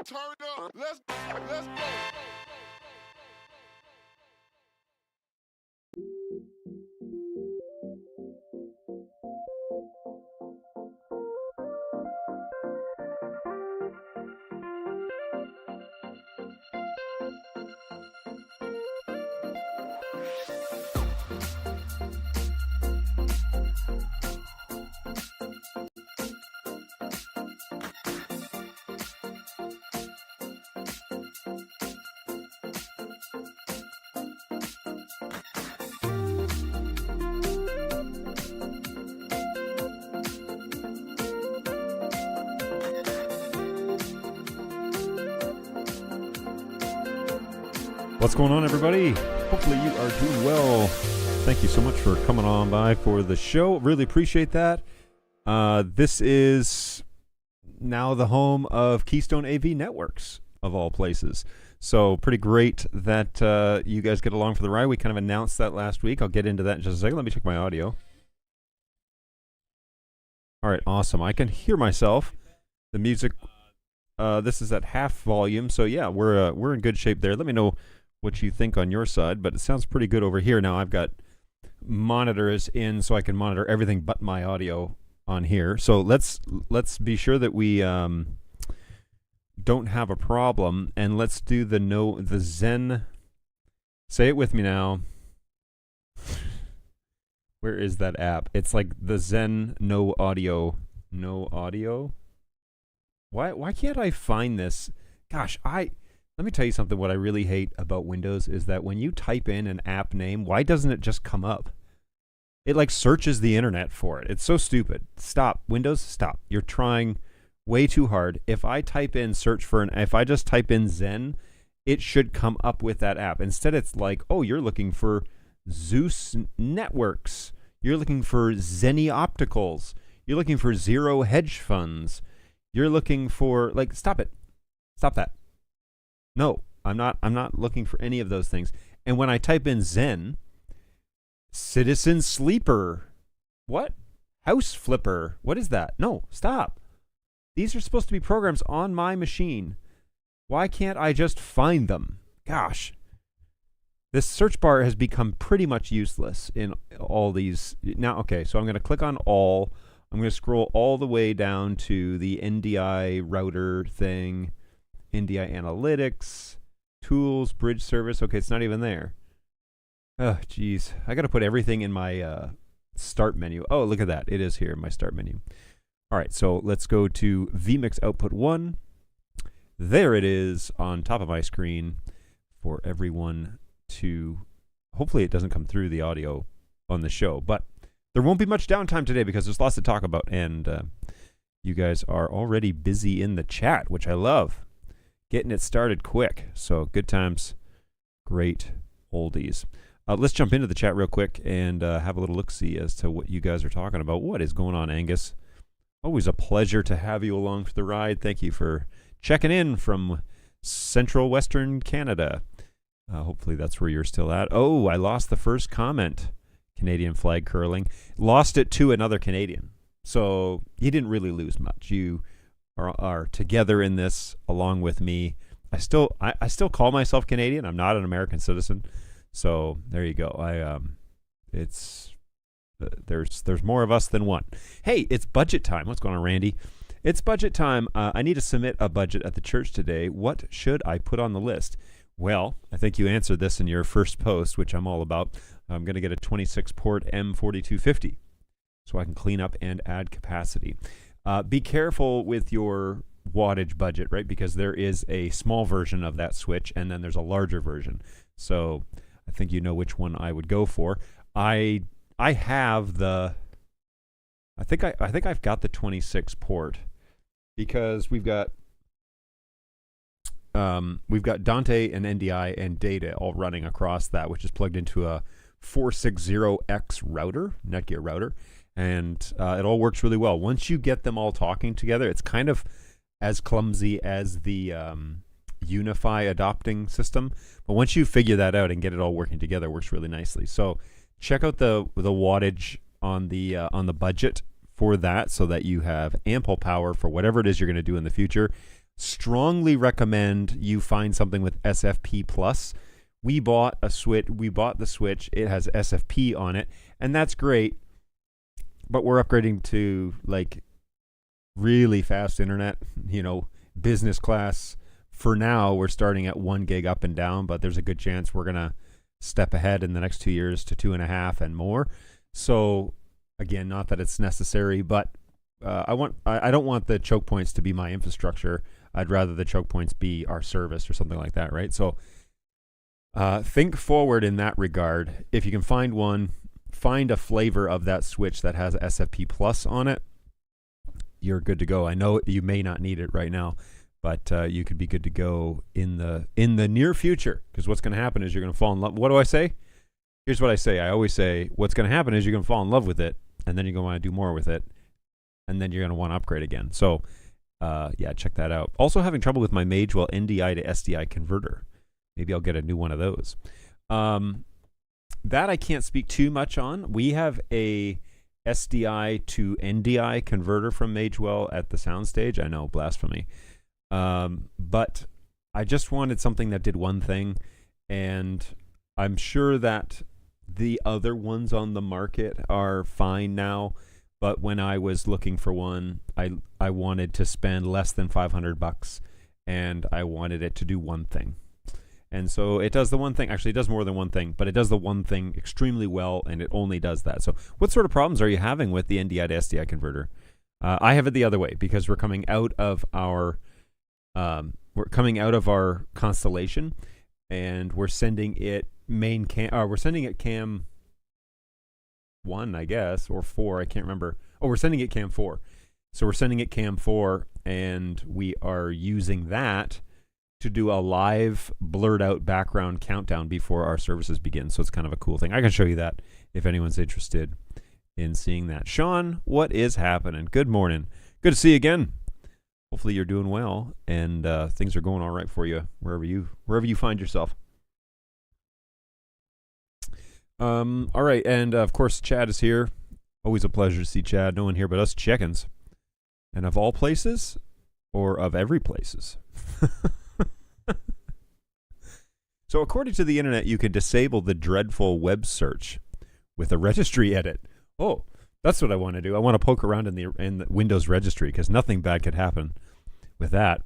Turn up. Let's go. What's going on, everybody? Hopefully you are doing well. Thank you so much for coming on by for the show. Really appreciate that. This is now the home of Keystone AV Networks, of all places. So pretty great that you guys get along for the ride. We kind of announced that last week. I'll get into that in just a second. Let me check my audio. All right, awesome. I can hear myself. The music, this is at half volume. So yeah, we're in good shape there. Let me know what you think on your side, but it sounds pretty good over here. Now I've got monitors in so I can monitor everything but my audio on here. So let's be sure that we don't have a problem, and let's do the Zen. Say it with me now. Where is that app? It's like the Zen no audio. Why can't I find this? Gosh, let me tell you something. What I really hate about Windows is that when you type in an app name, why doesn't it just come up? It like searches the internet for it. It's so stupid. Stop. Windows, stop. You're trying way too hard. If I type in if I just type in Zen, it should come up with that app. Instead, it's like, oh, you're looking for Zeus Networks. You're looking for Zenny Opticals. You're looking for Zero Hedge Funds. You're looking for, like, stop it. Stop that. No, I'm not looking for any of those things. And when I type in Zen, Citizen Sleeper, what? House Flipper, what is that? No, stop. These are supposed to be programs on my machine. Why can't I just find them? Gosh. This search bar has become pretty much useless in all these. Now, okay, so I'm going to click on all. I'm going to scroll all the way down to the NDI router thing. NDI Analytics, Tools, Bridge Service. Okay, it's not even there. Oh, geez. I got to put everything in my start menu. Oh, look at that. It is here in my start menu. All right, so let's go to vMix Output 1. There it is on top of my screen for everyone to... Hopefully it doesn't come through the audio on the show, but there won't be much downtime today because there's lots to talk about, and you guys are already busy in the chat, which I love. Getting it started quick. So good times, great oldies. Let's jump into the chat real quick and have a little look-see as to what you guys are talking about. What is going on, Angus? Always a pleasure to have you along for the ride. Thank you for checking in from central western Canada. Hopefully that's where you're still at. Oh, I lost the first comment. Canadian flag curling. Lost it to another Canadian. So you didn't really lose much. You are together in this along with me. I still call myself Canadian. I'm not an American citizen. So there you go. There's more of us than one. Hey, it's budget time. What's going on, Randy? It's budget time. I need to submit a budget at the church today. What should I put on the list? Well, I think you answered this in your first post, which I'm all about. I'm going to get a 26 port M4250 so I can clean up and add capacity. Be careful with your wattage budget, right? Because there is a small version of that switch, and then there's a larger version. So I think you know which one I would go for. I have the. I think I've got the 26 port because we've got Dante and NDI and data all running across that, which is plugged into a 460X router, Netgear router. And it all works really well. Once you get them all talking together, it's kind of as clumsy as the Unify adopting system. But once you figure that out and get it all working together, it works really nicely. So check out the wattage on the budget for that so that you have ample power for whatever it is you're going to do in the future. strongly recommend you find something with SFP plus. We bought the switch. It has SFP on it, and that's great. But we're upgrading to like really fast internet, business class. For now, we're starting at 1 gig up and down, but there's a good chance we're gonna step ahead in the next 2 years to 2.5 and more. So again, not that it's necessary, but I don't want the choke points to be my infrastructure. I'd rather the choke points be our service or something like that, right? So think forward in that regard. If you can find one, find a flavor of that switch that has SFP plus on it. You're good to go. I know you may not need it right now, but you could be good to go in the near future. Because what's going to happen is you're going to fall in love. What do I say? Here's what I say. I always say what's going to happen is you're going to fall in love with it, and then you're going to want to do more with it, and then you're going to want to upgrade again. So yeah, check that out. Also having trouble with my Magewell NDI to SDI converter. Maybe I'll get a new one of those. That I can't speak too much on. We have a SDI to NDI converter from Magewell at the soundstage. I know, blasphemy. But I just wanted something that did one thing, and I'm sure that the other ones on the market are fine now. But when I was looking for one, I wanted to spend less than $500, and I wanted it to do one thing. And so it does the one thing. Actually, it does more than one thing, but it does the one thing extremely well, and it only does that. So what sort of problems are you having with the NDI to SDI converter? I have it the other way because we're coming out of our constellation, and we're sending it cam 1, I guess, or 4. I can't remember. Oh, we're sending it cam 4. So we're sending it cam 4, and we are using that to do a live blurred out background countdown before our services begin. So it's kind of a cool thing. I can show you that if anyone's interested in seeing that. Sean, what is happening? Good morning. Good to see you again. Hopefully you're doing well and things are going all right for you wherever you find yourself. All right, and of course Chad is here. Always a pleasure to see Chad. No one here but us chickens. And of all places, or of every places. So according to the internet, you can disable the dreadful web search with a registry edit. Oh, that's what I want to do. I want to poke around in the Windows registry because nothing bad could happen with that.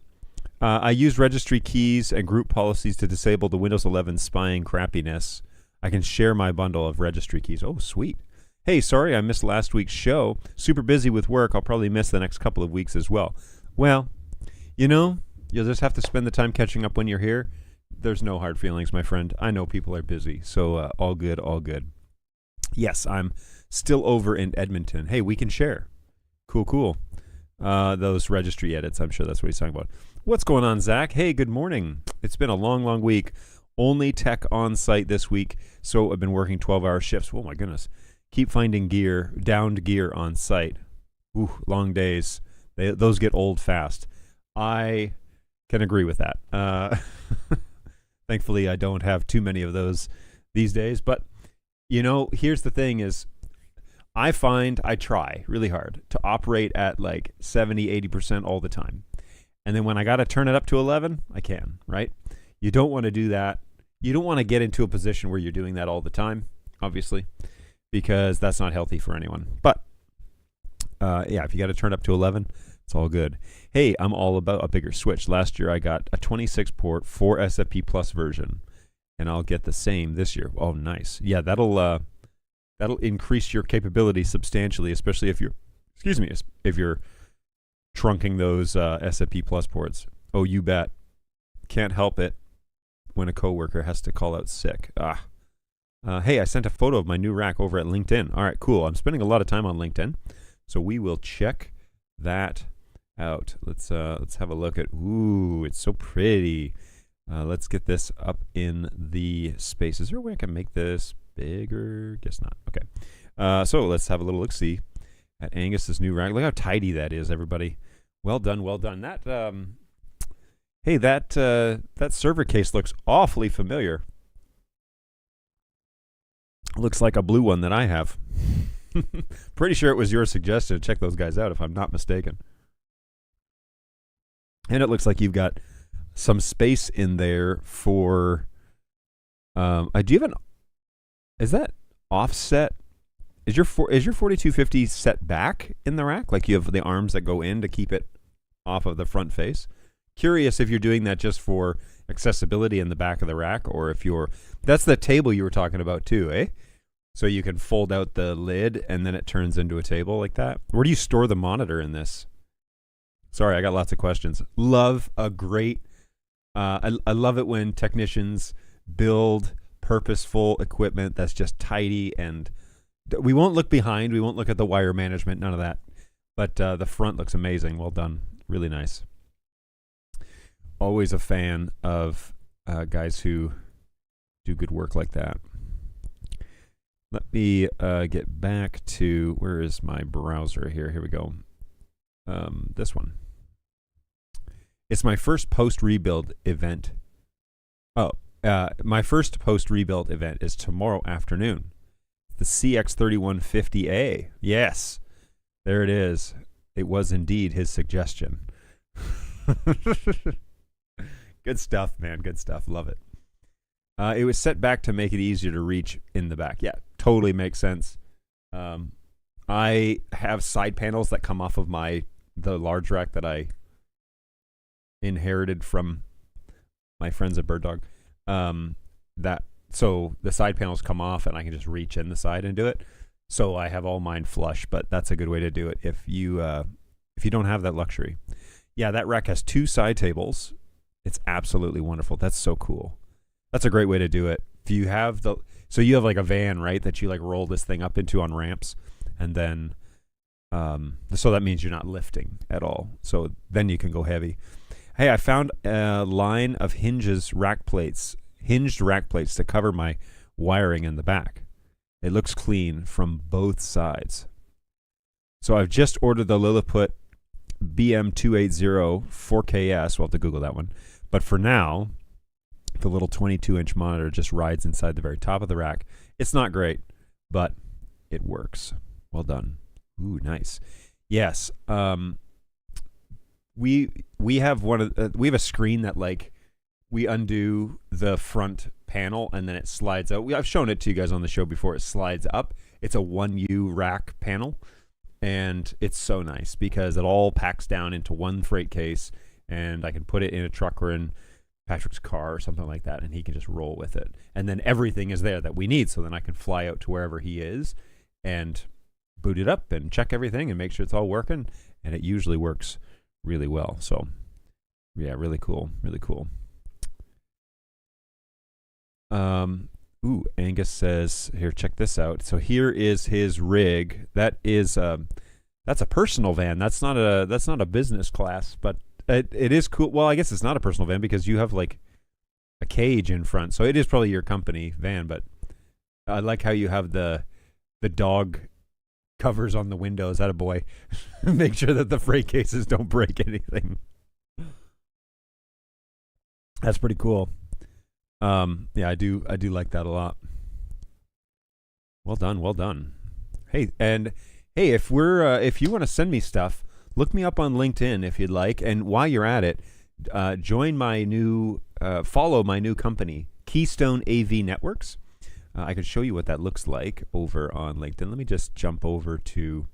I use registry keys and group policies to disable the Windows 11 spying crappiness. I can share my bundle of registry keys. Oh, sweet. Hey, sorry I missed last week's show. Super busy with work. I'll probably miss the next couple of weeks as well. Well, you'll just have to spend the time catching up when you're here. There's no hard feelings, my friend. I know people are busy, so all good, all good. Yes, I'm still over in Edmonton. Hey, we can share. Cool. Those registry edits, I'm sure that's what he's talking about. What's going on, Zach? Hey, good morning. It's been a long week. Only tech on site this week, so I've been working 12-hour shifts. Oh, my goodness. Keep finding downed gear on site. Ooh, long days. Those get old fast. I can agree with that. Thankfully, I don't have too many of those these days. But, here's the thing is I find I try really hard to operate at like 70, 80% all the time. And then when I got to turn it up to 11, I can, right? You don't want to do that. You don't want to get into a position where you're doing that all the time, obviously, because that's not healthy for anyone. But, yeah, if you got to turn up to 11, it's all good. Hey, I'm all about a bigger switch. Last year I got a 26-port 4 SFP Plus version, and I'll get the same this year. Oh, nice. Yeah, that'll increase your capability substantially, especially if you're trunking those SFP Plus ports. Oh, you bet. Can't help it when a coworker has to call out sick. Hey, I sent a photo of my new rack over at LinkedIn. All right, cool. I'm spending a lot of time on LinkedIn, so we will check that out. Let's have a look at. Ooh, it's so pretty. Let's get this up in the space. Is there a way I can make this bigger? Guess not. Okay. So let's have a little look-see at Angus's new rack. Look how tidy that is, everybody. Well done, well done. That hey, that server case looks awfully familiar. Looks like a blue one that I have. Pretty sure it was your suggestion to check those guys out, if I'm not mistaken. And it looks like you've got some space in there for. I do you have an. Is that offset? Is your 4250 set back in the rack? Like you have the arms that go in to keep it off of the front face? Curious if you're doing that just for accessibility in the back of the rack, or if you're. That's the table you were talking about too, eh? So you can fold out the lid and then it turns into a table like that. Where do you store the monitor in this? Sorry, I got lots of questions. Love a great. I love it when technicians build purposeful equipment that's just tidy, and we won't look behind. We won't look at the wire management. None of that. But the front looks amazing. Well done. Really nice. Always a fan of guys who do good work like that. Let me get back to, where is my browser here? Here we go. This one. It's my first post-rebuild event. My first post-rebuild event is tomorrow afternoon. The CX3150A. Yes, there it is. It was indeed his suggestion. Good stuff, man. Good stuff. Love it. It was set back to make it easier to reach in the back. Yeah, totally makes sense. I have side panels that come off of the large rack that I inherited from my friends at Bird Dog. So the side panels come off and I can just reach in the side and do it. So I have all mine flush, but that's a good way to do it if you don't have that luxury. Yeah, that rack has 2 side tables. It's absolutely wonderful. That's so cool. That's a great way to do it. If you have so you have like a van, right, that you like roll this thing up into on ramps, and then so that means you're not lifting at all. So then you can go heavy. Hey, I found a line of hinged rack plates to cover my wiring in the back. It looks clean from both sides. So I've just ordered the Lilliput BM280 4KS. We'll have to Google that one. But for now, the little 22-inch monitor just rides inside the very top of the rack. It's not great, but it works. Well done. Ooh, nice. Yes. We have we have a screen that like we undo the front panel and then it slides out. I've shown it to you guys on the show before. It slides up. It's a 1U rack panel, and it's so nice because it all packs down into one freight case, and I can put it in a truck or in Patrick's car or something like that, and he can just roll with it. And then everything is there that we need, so then I can fly out to wherever he is and boot it up and check everything and make sure it's all working, and it usually works really well. So yeah, really cool. Really cool. Angus says, here, check this out. So here is his rig. That is that's a personal van. That's not a business class, but it is cool. Well, I guess it's not a personal van because you have like a cage in front. So it is probably your company van, but I like how you have the dog covers on the windows. Atta boy. Make sure that the freight cases don't break anything. That's pretty cool. Yeah, I do like that a lot. Well done. Hey, if you want to send me stuff, look me up on LinkedIn if you'd like, and while you're at it, follow my new company, Keystone AV Networks. I could show you what that looks like over on LinkedIn. Let me just jump over to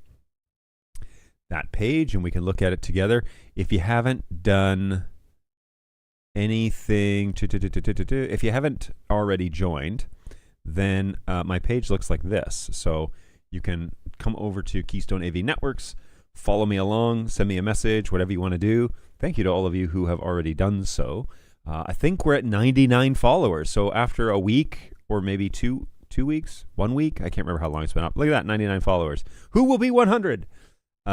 that page and we can look at it together. If you haven't done anything, if you haven't already joined, then my page looks like this. So you can come over to Keystone AV Networks, follow me along, send me a message, whatever you want to do. Thank you to all of you who have already done so. I think we're at 99 followers. So after a week or maybe 2 weeks, 1 week, I can't remember how long it's been up. Look at that, 99 followers. Who will be 100?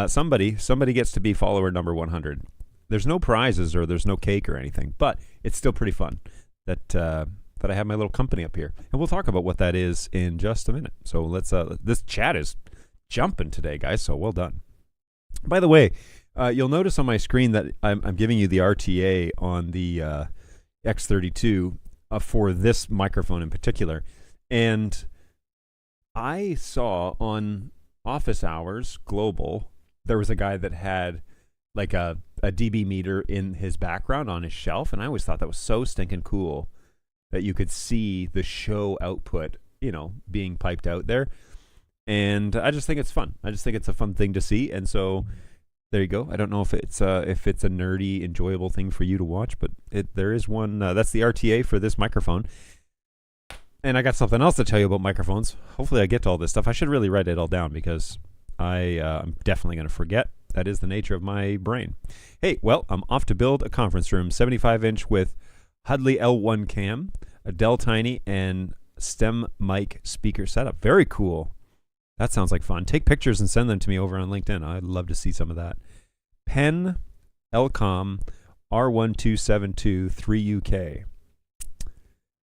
Somebody gets to be follower number 100. There's no prizes or there's no cake or anything, but it's still pretty fun that I have my little company up here. And we'll talk about what that is in just a minute. So let's this chat is jumping today, guys, so well done. By the way, you'll notice on my screen that I'm giving you the RTA on the X32 for this microphone in particular. And I saw on Office Hours Global, there was a guy that had like a a dB meter in his background on his shelf, and I always thought that was so stinking cool that you could see the show output, being piped out there. And I just think it's fun. I just think it's a fun thing to see, and so there you go. I don't know if it's a nerdy, enjoyable thing for you to watch, but there is one. That's the RTA for this microphone. And I got something else to tell you about microphones. Hopefully I get to all this stuff. I should really write it all down because I'm definitely going to forget. That is the nature of my brain. Hey, well, I'm off to build a conference room, 75-inch with Hudley L1 cam, a Dell Tiny, and stem mic speaker setup. Very cool. That sounds like fun. Take pictures and send them to me over on LinkedIn. I'd love to see some of that. Pen Lcom R1272 3UK.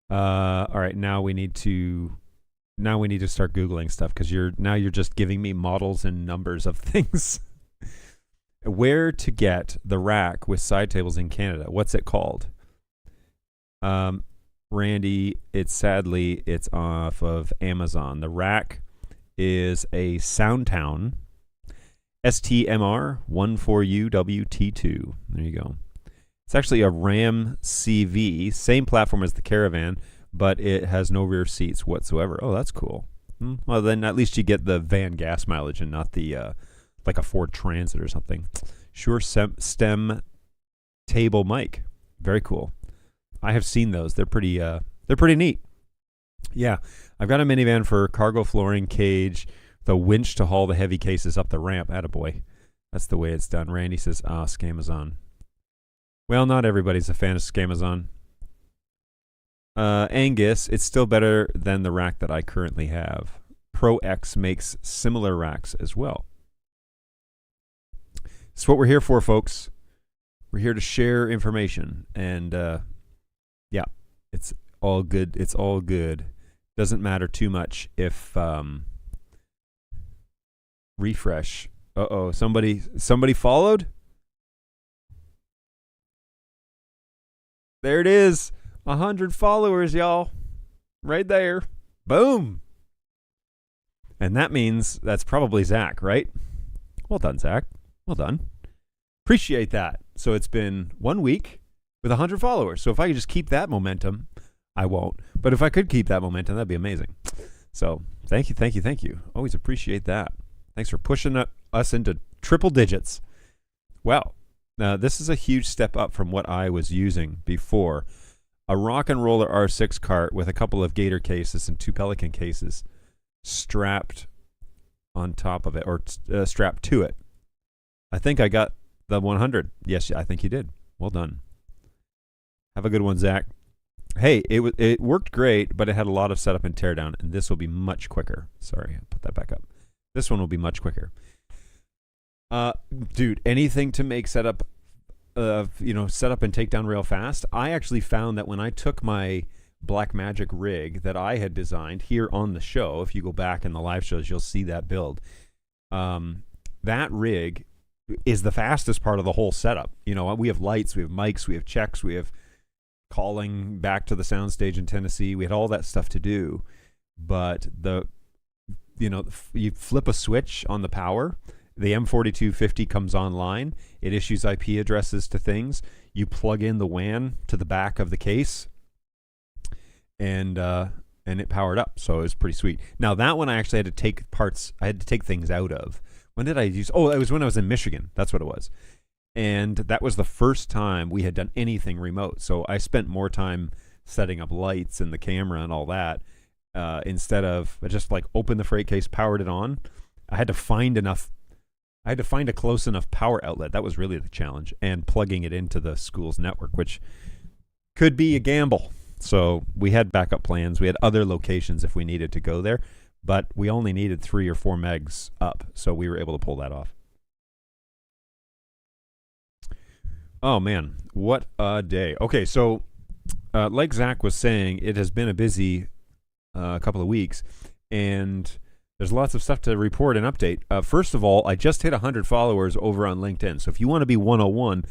All right, now we need to start Googling stuff because you're just giving me models and numbers of things. Where to get the rack with side tables in Canada? What's it called? Randy, it's off of Amazon. The rack is a Soundtown STMR 14UWT2. There you go. It's actually a Ram CV, same platform as the Caravan, but it has no rear seats whatsoever. Oh, that's cool. Well, then at least you get the van gas mileage and not the like a Ford Transit or something. Shure stem table mic. Very cool. I have seen those. They're pretty neat. Yeah, I've got a minivan for cargo flooring, cage, the winch to haul the heavy cases up the ramp. Attaboy. That's the way it's done. Randy says, Scamazon. Well, not everybody's a fan of Scamazon. Angus, it's still better than the rack that I currently have. Pro X makes similar racks as well. That's what we're here for, folks. We're here to share information. And, yeah, it's all good. It's all good. Doesn't matter too much if refresh. Uh-oh, somebody followed? There it is. 100 followers, y'all. Right there. Boom. And that means that's probably Zach, right? Well done, Zach. Well done. Appreciate that. So it's been 1 week with 100 followers. So if I could just keep that momentum, I won't. But if I could keep that momentum, that'd be amazing. So thank you. Always appreciate that. Thanks for pushing us into triple digits. Well, now this is a huge step up from what I was using before. A Rock and Roller R6 cart with a couple of Gator cases and 2 Pelican cases strapped on top of it, or strapped to it. I think I got the 100. Yes, I think you did. Well done. Have a good one, Zach. Hey, it worked great, but it had a lot of setup and teardown, and this will be much quicker. Sorry, I'll put that back up. This one will be much quicker. Dude, anything to make setup and take down real fast. I actually found that when I took my Blackmagic rig that I had designed here on the show, if you go back in the live shows, you'll see that build. That rig is the fastest part of the whole setup. We have lights, we have mics, we have checks, we have calling back to the soundstage in Tennessee. We had all that stuff to do, but you flip a switch on the power, the M4250 comes online, it issues IP addresses to things, you plug in the WAN to the back of the case, and it powered up. So it was pretty sweet. Now that one I actually had to take things out of. When did I use? Oh, it was when I was in Michigan. That's what it was. And that was the first time we had done anything remote. So I spent more time setting up lights and the camera and all that, instead of just like open the freight case, powered it on. I had to find a close enough power outlet. That was really the challenge, and plugging it into the school's network, which could be a gamble. So we had backup plans. We had other locations if we needed to go there, but we only needed 3 or 4 megs up. So we were able to pull that off. Oh man, what a day. Okay, so like Zach was saying, it has been a busy couple of weeks, and there's lots of stuff to report and update. First of all, I just hit 100 followers over on LinkedIn. So if you want to be 101,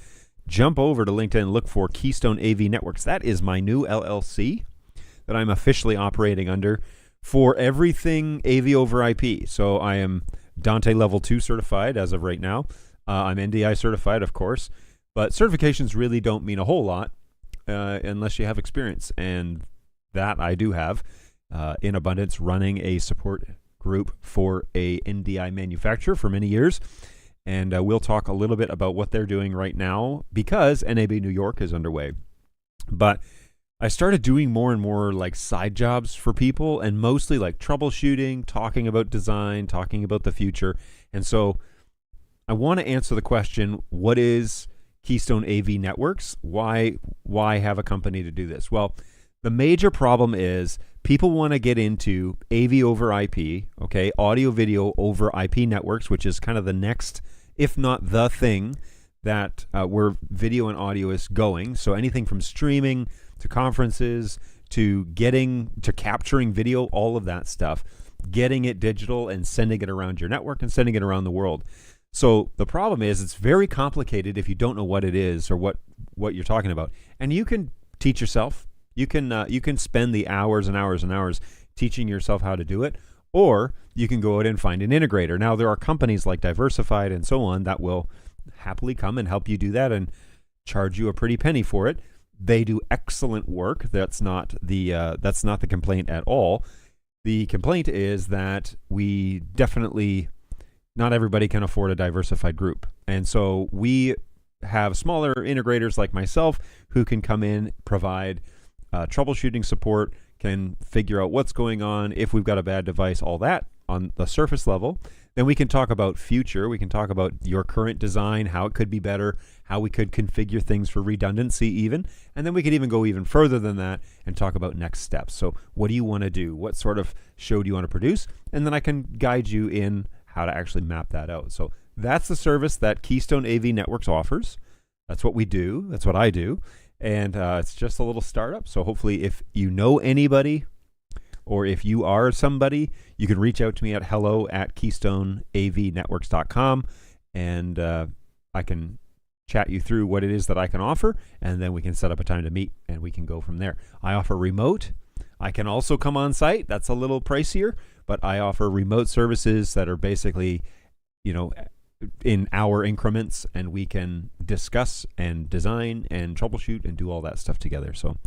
jump over to LinkedIn and look for Keystone AV Networks. That is my new LLC that I'm officially operating under for everything AV over IP. So I am Dante Level 2 certified as of right now. I'm NDI certified, of course. But certifications really don't mean a whole lot unless you have experience. And that I do have in abundance, running a support group for a NDI manufacturer for many years. And we'll talk a little bit about what they're doing right now because NAB New York is underway. But I started doing more and more like side jobs for people, and mostly like troubleshooting, talking about design, talking about the future. And so I want to answer the question, what is Keystone AV Networks? Why have a company to do this? Well, the major problem is people want to get into AV over IP, okay, audio video over IP networks, which is kind of the next, if not the thing that where video and audio is going. So anything from streaming to conferences to capturing video, all of that stuff, getting it digital and sending it around your network and sending it around the world. So the problem is it's very complicated if you don't know what it is or what you're talking about. And you can teach yourself. You can spend the hours and hours and hours teaching yourself how to do it, or you can go out and find an integrator. Now, there are companies like Diversified and so on that will happily come and help you do that and charge you a pretty penny for it. They do excellent work. That's not the complaint at all. The complaint is that we definitely, not everybody can afford a diversified group. And so we have smaller integrators like myself who can come in, provide troubleshooting support, can figure out what's going on, if we've got a bad device, all that on the surface level. Then we can talk about future. We can talk about your current design, how it could be better, how we could configure things for redundancy even. And then we could even go even further than that and talk about next steps. So what do you want to do? What sort of show do you want to produce? And then I can guide you in how to actually map that out. So that's the service that Keystone AV Networks offers. That's what we do. That's what I do. And it's just a little startup. So hopefully if you know anybody or if you are somebody, you can reach out to me at hello@keystoneavnetworks.com and I can chat you through what it is that I can offer, and then we can set up a time to meet and we can go from there. I offer remote. I can also come on site. That's a little pricier, but I offer remote services that are basically, in hour increments, and we can discuss and design and troubleshoot and do all that stuff together. So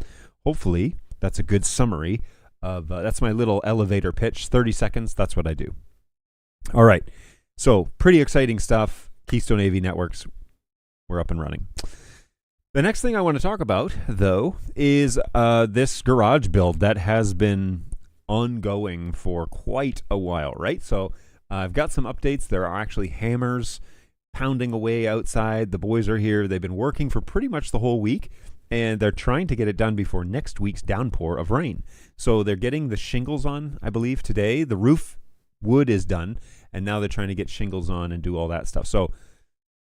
hopefully that's a good summary of that's my little elevator pitch, 30 seconds. That's what I do. All right. So pretty exciting stuff. Keystone AV Networks, we're up and running. The next thing I want to talk about, though, is this garage build that has been ongoing for quite a while, right? So I've got some updates. There are actually hammers pounding away outside. The boys are here. They've been working for pretty much the whole week, and they're trying to get it done before next week's downpour of rain. So they're getting the shingles on, I believe, today. The roof wood is done, and now they're trying to get shingles on and do all that stuff. So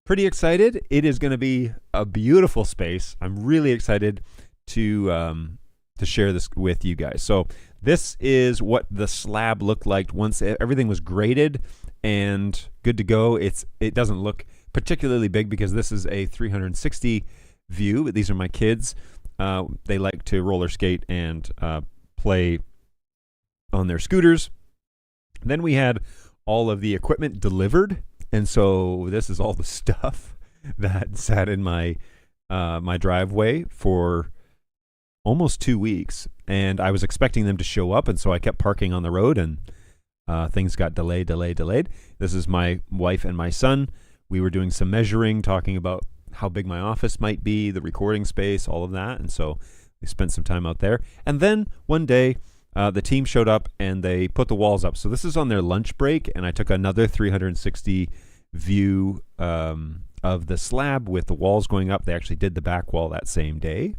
pretty excited. It is going to be a beautiful space. I'm really excited to share this with you guys. So this is what the slab looked like once everything was graded and good to go. It doesn't look particularly big because this is a 360 view. But these are my kids. They like to roller skate and play on their scooters. Then we had all of the equipment delivered, and so this is all the stuff that sat in my my driveway for almost 2 weeks, and I was expecting them to show up, and so I kept parking on the road, and things got delayed. This is my wife and my son. We were doing some measuring, talking about how big my office might be, the recording space, all of that, and so we spent some time out there. And then one day, the team showed up, and they put the walls up. So this is on their lunch break, and I took another 360 view of the slab with the walls going up. They actually did the back wall that same day.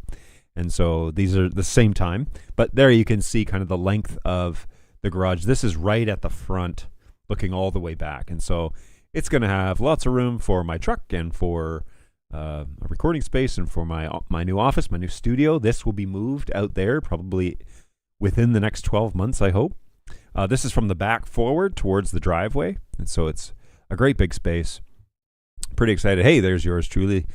And so these are the same time, but there you can see kind of the length of the garage. This is right at the front, looking all the way back. And so it's going to have lots of room for my truck and for a recording space and for my new office, my new studio. This will be moved out there probably within the next 12 months, I hope. This is from the back forward towards the driveway. And so it's a great big space. Pretty excited. Hey, there's yours truly.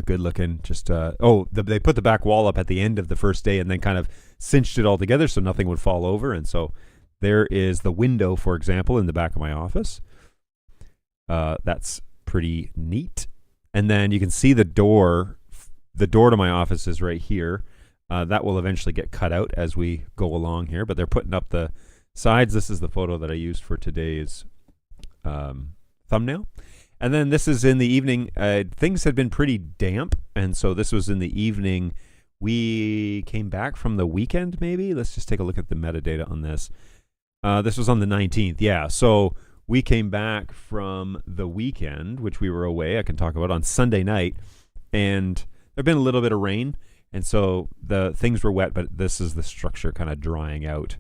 Good looking. Just they put the back wall up at the end of the first day and then kind of cinched it all together so nothing would fall over. And so there is the window, for example, in the back of my office. That's pretty neat. And then you can see the door. The door to my office is right here. That will eventually get cut out as we go along here, but they're putting up the sides. This is the photo that I used for today's thumbnail. And then this is in the evening. Things had been pretty damp, and so this was in the evening. We came back from the weekend, maybe? Let's just take a look at the metadata on this. This was on the 19th, yeah. So we came back from the weekend, which we were away, I can talk about, on Sunday night, and there had been a little bit of rain, and so the things were wet, but this is the structure kind of drying out.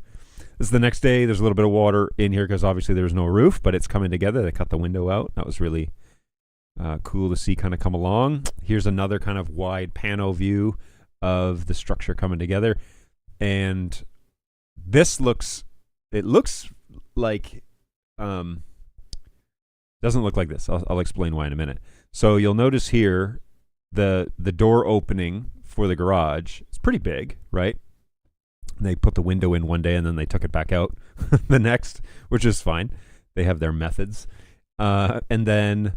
This is the next day. There's a little bit of water in here because obviously there's no roof, but it's coming together. They cut the window out. That was really cool to see kind of come along. Here's another kind of wide pano view of the structure coming together. And this looks like, doesn't look like this. I'll explain why in a minute. So you'll notice here the door opening for the garage. It's pretty big, right? They put the window in one day and then they took it back out the next, which is fine. They have their methods. And then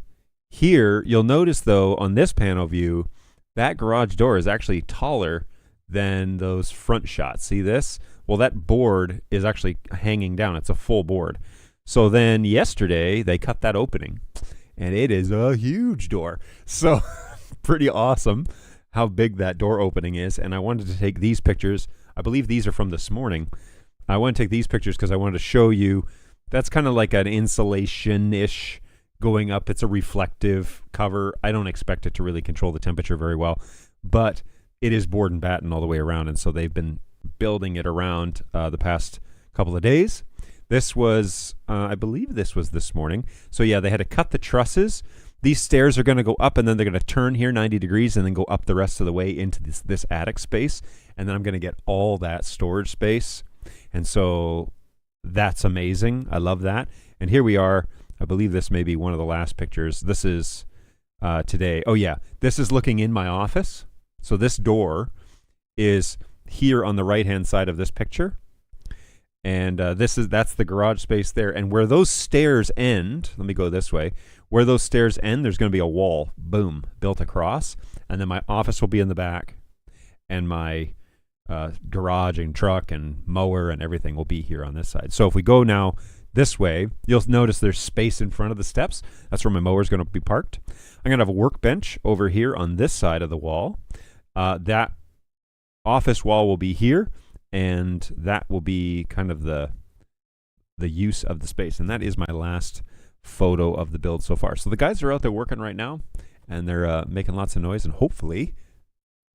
here, you'll notice though, on this panel view, that garage door is actually taller than those front shots. See this? Well, that board is actually hanging down. It's a full board. So then yesterday, they cut that opening, and it is a huge door. So pretty awesome how big that door opening is. And I wanted to take these pictures. I believe these are from this morning. I want to take these pictures because I wanted to show you that's kind of like an insulation-ish going up. It's a reflective cover. I don't expect it to really control the temperature very well, but it is board and batten all the way around, and so they've been building it around the past couple of days. This was, I believe this was this morning. So yeah, they had to cut the trusses. These stairs are going to go up, and then they're going to turn here 90 degrees and then go up the rest of the way into this attic space. And then I'm going to get all that storage space. And so that's amazing. I love that. And here we are. I believe this may be one of the last pictures. This is today. Oh, yeah. This is looking in my office. So this door is here on the right-hand side of this picture. And that's the garage space there. And where those stairs end, let me go this way. Where those stairs end, there's going to be a wall, boom, built across. And then my office will be in the back. And my garage and truck and mower and everything will be here on this side. So if we go now this way, you'll notice there's space in front of the steps. That's where my mower is going to be parked. I'm going to have a workbench over here on this side of the wall. That office wall will be here, and that will be kind of the use of the space. And that is my last photo of the build so far. So the guys are out there working right now, and they're making lots of noise, and hopefully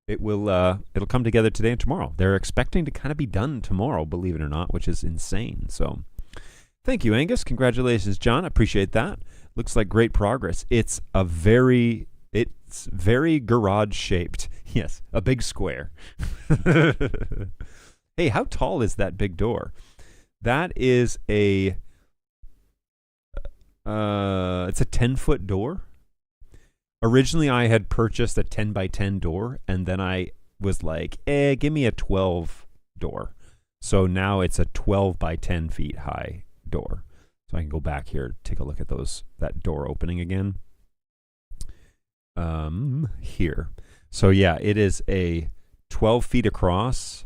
it'll come together today and tomorrow. They're expecting to kind of be done tomorrow, believe it or not, which is insane. So thank you, Angus. Congratulations, John. I appreciate that. Looks like great progress. It's very garage shaped. Yes, a big square. Hey, how tall is that big door? That is it's a 10-foot door. Originally, I had purchased a 10 by 10 door, and then I was like, give me a 12 door. So now it's a 12 by 10 feet high door. So I can go back here, take a look at that door opening again. Here. So yeah, it is a 12 feet across.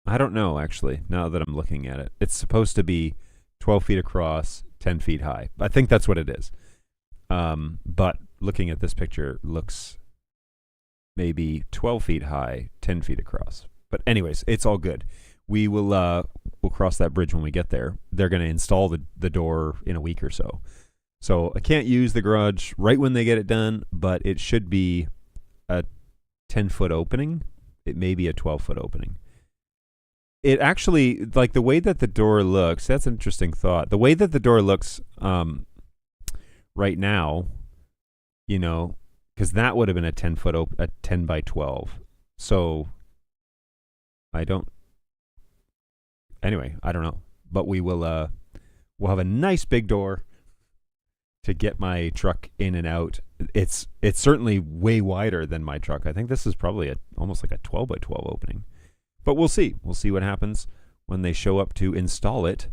I don't know, actually, now that I'm looking at it. It's supposed to be 12 feet across, 10 feet high. I think that's what it is. But looking at this picture, looks maybe 12 feet high, 10 feet across. But anyways, it's all good. We'll cross that bridge when we get there. They're going to install the door in a week or so. So I can't use the garage right when they get it done, but it should be a 10-foot opening. It may be a 12-foot opening. It actually, like the way that the door looks, that's an interesting thought. The way that the door looks right now, because that would have been a 10-foot, a 10 by 12. So I don't know. But we'll have a nice big door to get my truck in and out. It's certainly way wider than my truck. I think this is probably almost like a 12 by 12 opening. But we'll see. We'll see what happens when they show up to install it.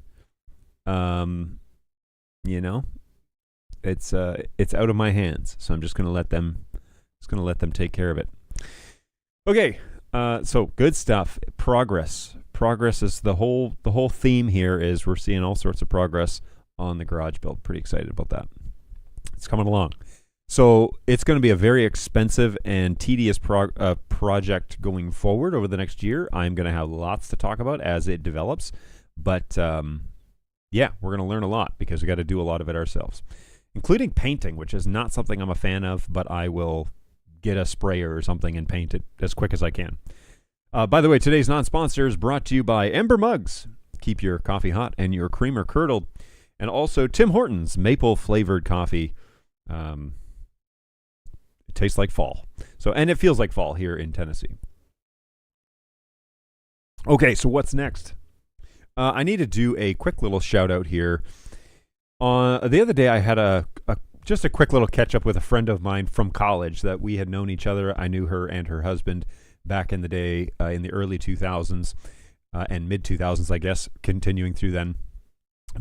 You know, it's out of my hands, so I'm just gonna let them take care of it. Okay, so good stuff. Progress is the whole theme here. Is we're seeing all sorts of progress on the garage build. Pretty excited about that. It's coming along. So it's going to be a very expensive and tedious project going forward over the next year. I'm going to have lots to talk about as it develops, but yeah, we're going to learn a lot because we got to do a lot of it ourselves, including painting, which is not something I'm a fan of, but I will get a sprayer or something and paint it as quick as I can. By the way, today's non-sponsor is brought to you by Ember Mugs. Keep your coffee hot and your creamer curdled. And also Tim Hortons maple-flavored coffee. It tastes like fall. And it feels like fall here in Tennessee. Okay, so what's next? I need to do a quick little shout-out here. The other day I had just a quick little catch-up with a friend of mine from college that we had known each other. I knew her and her husband back in the day, in the early 2000s and mid-2000s, I guess, continuing through then.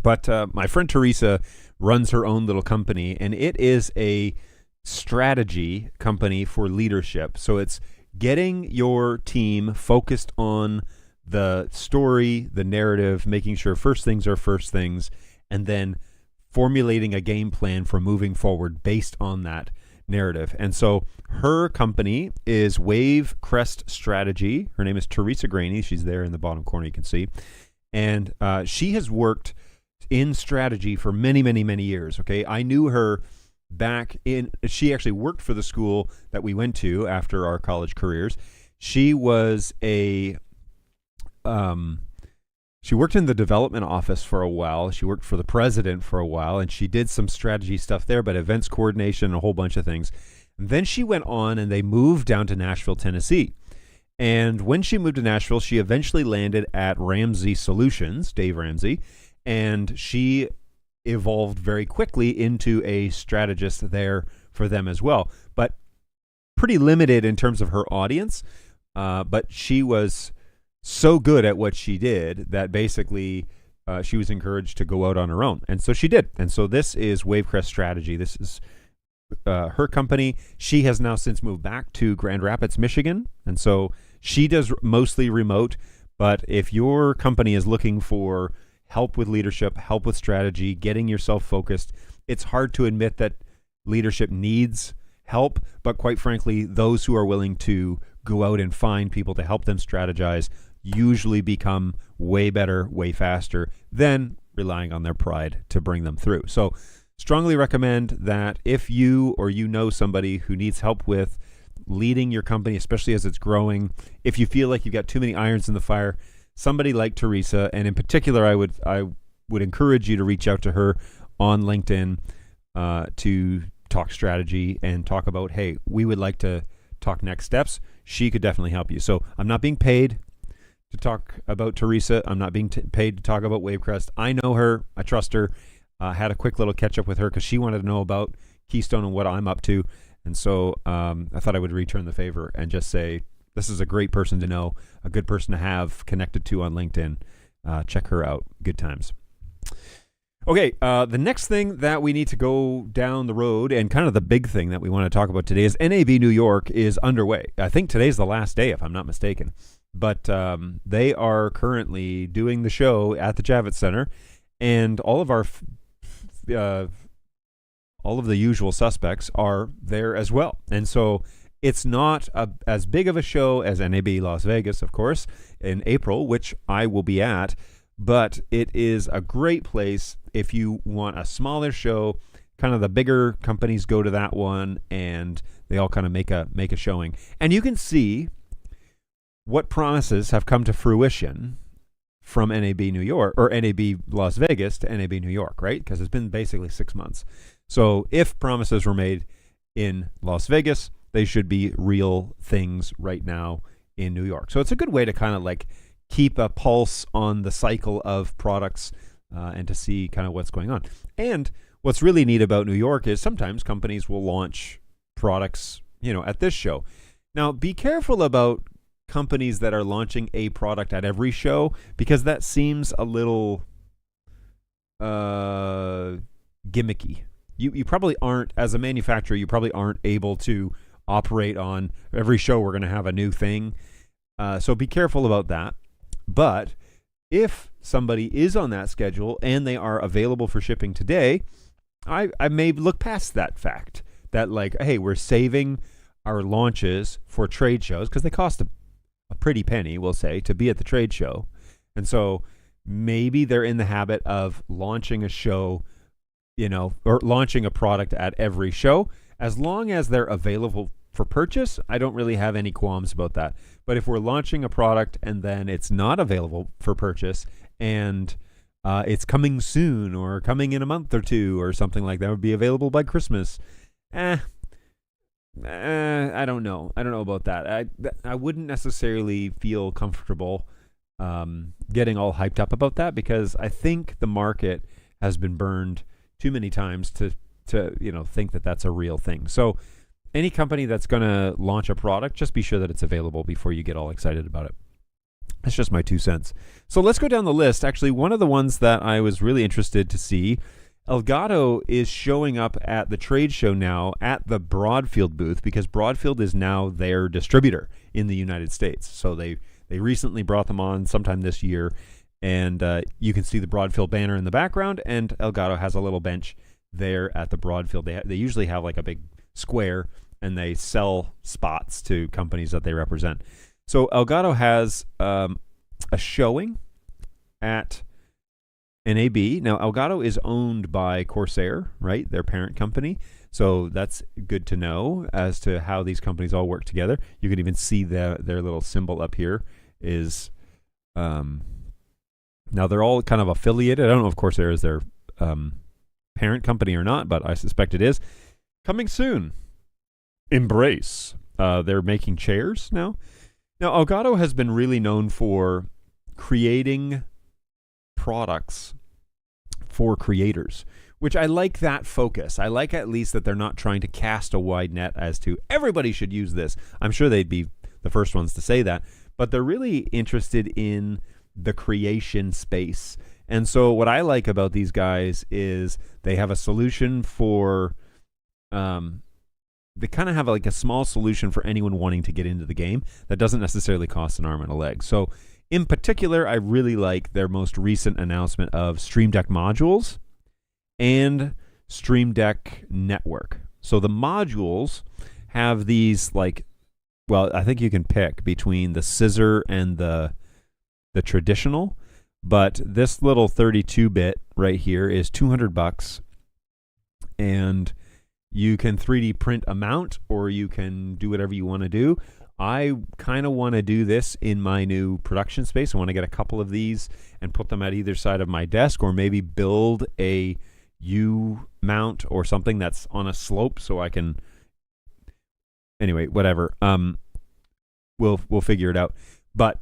But my friend Teresa runs her own little company, and it is a strategy company for leadership. So it's getting your team focused on the story, the narrative, making sure first things are first things, and then formulating a game plan for moving forward based on that narrative. And so her company is Wave Crest Strategy. Her name is Teresa Graney. She's there in the bottom corner, you can see. And she has worked in strategy for many, many, many years. Okay, I knew her she actually worked for the school that we went to after our college careers. She was she worked in the development office for a while. She worked for the president for a while, and she did some strategy stuff there, but events coordination and a whole bunch of things. And then she went on and they moved down to Nashville, Tennessee. And when she moved to Nashville, she eventually landed at Ramsey Solutions, Dave Ramsey, and she evolved very quickly into a strategist there for them as well. But pretty limited in terms of her audience, but she was so good at what she did that basically she was encouraged to go out on her own. And so she did. And so this is Wavecrest Strategy. This is her company. She has now since moved back to Grand Rapids, Michigan. And so she does mostly remote. But if your company is looking for help with leadership, help with strategy, getting yourself focused, it's hard to admit that leadership needs help. But quite frankly, those who are willing to go out and find people to help them strategize usually become way better, way faster than relying on their pride to bring them through. So strongly recommend that if you or you know somebody who needs help with leading your company, especially as it's growing, if you feel like you've got too many irons in the fire, somebody like Teresa, and in particular, I would encourage you to reach out to her on LinkedIn to talk strategy and talk about, hey, we would like to talk next steps. She could definitely help you. So I'm not being paid to talk about Teresa. I'm not being paid to talk about Wavecrest. I know her. I trust her. Had a quick little catch up with her because she wanted to know about Keystone and what I'm up to. And so I thought I would return the favor and just say, this is a great person to know, a good person to have connected to on LinkedIn. Check her out. Good times. Okay, the next thing that we need to go down the road, and kind of the big thing that we want to talk about today, is NAB New York is underway. I think today's the last day, if I'm not mistaken. But they are currently doing the show at the Javits Center, and all of the usual suspects are there as well. And so it's not as big of a show as NAB Las Vegas, of course, in April, which I will be at. But it is a great place if you want a smaller show. Kind of the bigger companies go to that one, and they all kind of make a showing. And you can see what promises have come to fruition from NAB New York, or NAB Las Vegas to NAB New York, right? Because it's been basically 6 months. So if promises were made in Las Vegas, they should be real things right now in New York. So it's a good way to kind of like keep a pulse on the cycle of products and to see kind of what's going on. And what's really neat about New York is sometimes companies will launch products, at this show. Now, be careful about companies that are launching a product at every show, because that seems a little gimmicky. You probably aren't, as a manufacturer, you probably aren't able to operate on every show we're going to have a new thing. So be careful about that. But if somebody is on that schedule and they are available for shipping today, I may look past that fact that, like, hey, we're saving our launches for trade shows because they cost a pretty penny, we'll say, to be at the trade show. And so maybe they're in the habit of launching a show, or launching a product at every show. As long as they're available for purchase, I don't really have any qualms about that. But if we're launching a product and then it's not available for purchase and it's coming soon or coming in a month or two or something like that, would be available by Christmas, I don't know. I don't know about that. I wouldn't necessarily feel comfortable getting all hyped up about that, because I think the market has been burned too many times to think that that's a real thing. So any company that's going to launch a product, just be sure that it's available before you get all excited about it. That's just my 2 cents. So let's go down the list. Actually, one of the ones that I was really interested to see, Elgato is showing up at the trade show now at the Broadfield booth, because Broadfield is now their distributor in the United States. So they recently brought them on sometime this year, and you can see the Broadfield banner in the background, and Elgato has a little bench there at the Broadfield. They usually have like a big square, and they sell spots to companies that they represent. So Elgato has a showing at NAB. Now, Elgato is owned by Corsair, right? Their parent company. So that's good to know as to how these companies all work together. You can even see their little symbol up here is, now they're all kind of affiliated. I don't know if Corsair is their parent company or not, but I suspect it is. Coming soon, Embrace. They're making chairs now. Now, Elgato has been really known for creating products for creators, which I like that focus. I like at least that they're not trying to cast a wide net as to everybody should use this. I'm sure they'd be the first ones to say that, but they're really interested in the creation space. And so what I like about these guys is they have a solution for, they kind of have like a small solution for anyone wanting to get into the game that doesn't necessarily cost an arm and a leg. So in particular, I really like their most recent announcement of Stream Deck modules and Stream Deck Network. So the modules have these I think you can pick between the scissor and the traditional, but this little 32-bit right here is $200, and you can 3D print a mount, or you can do whatever you want to do. I kind of want to do this in my new production space. I want to get a couple of these and put them at either side of my desk, or maybe build a U mount or something that's on a slope so I can, anyway, whatever. We'll figure it out. But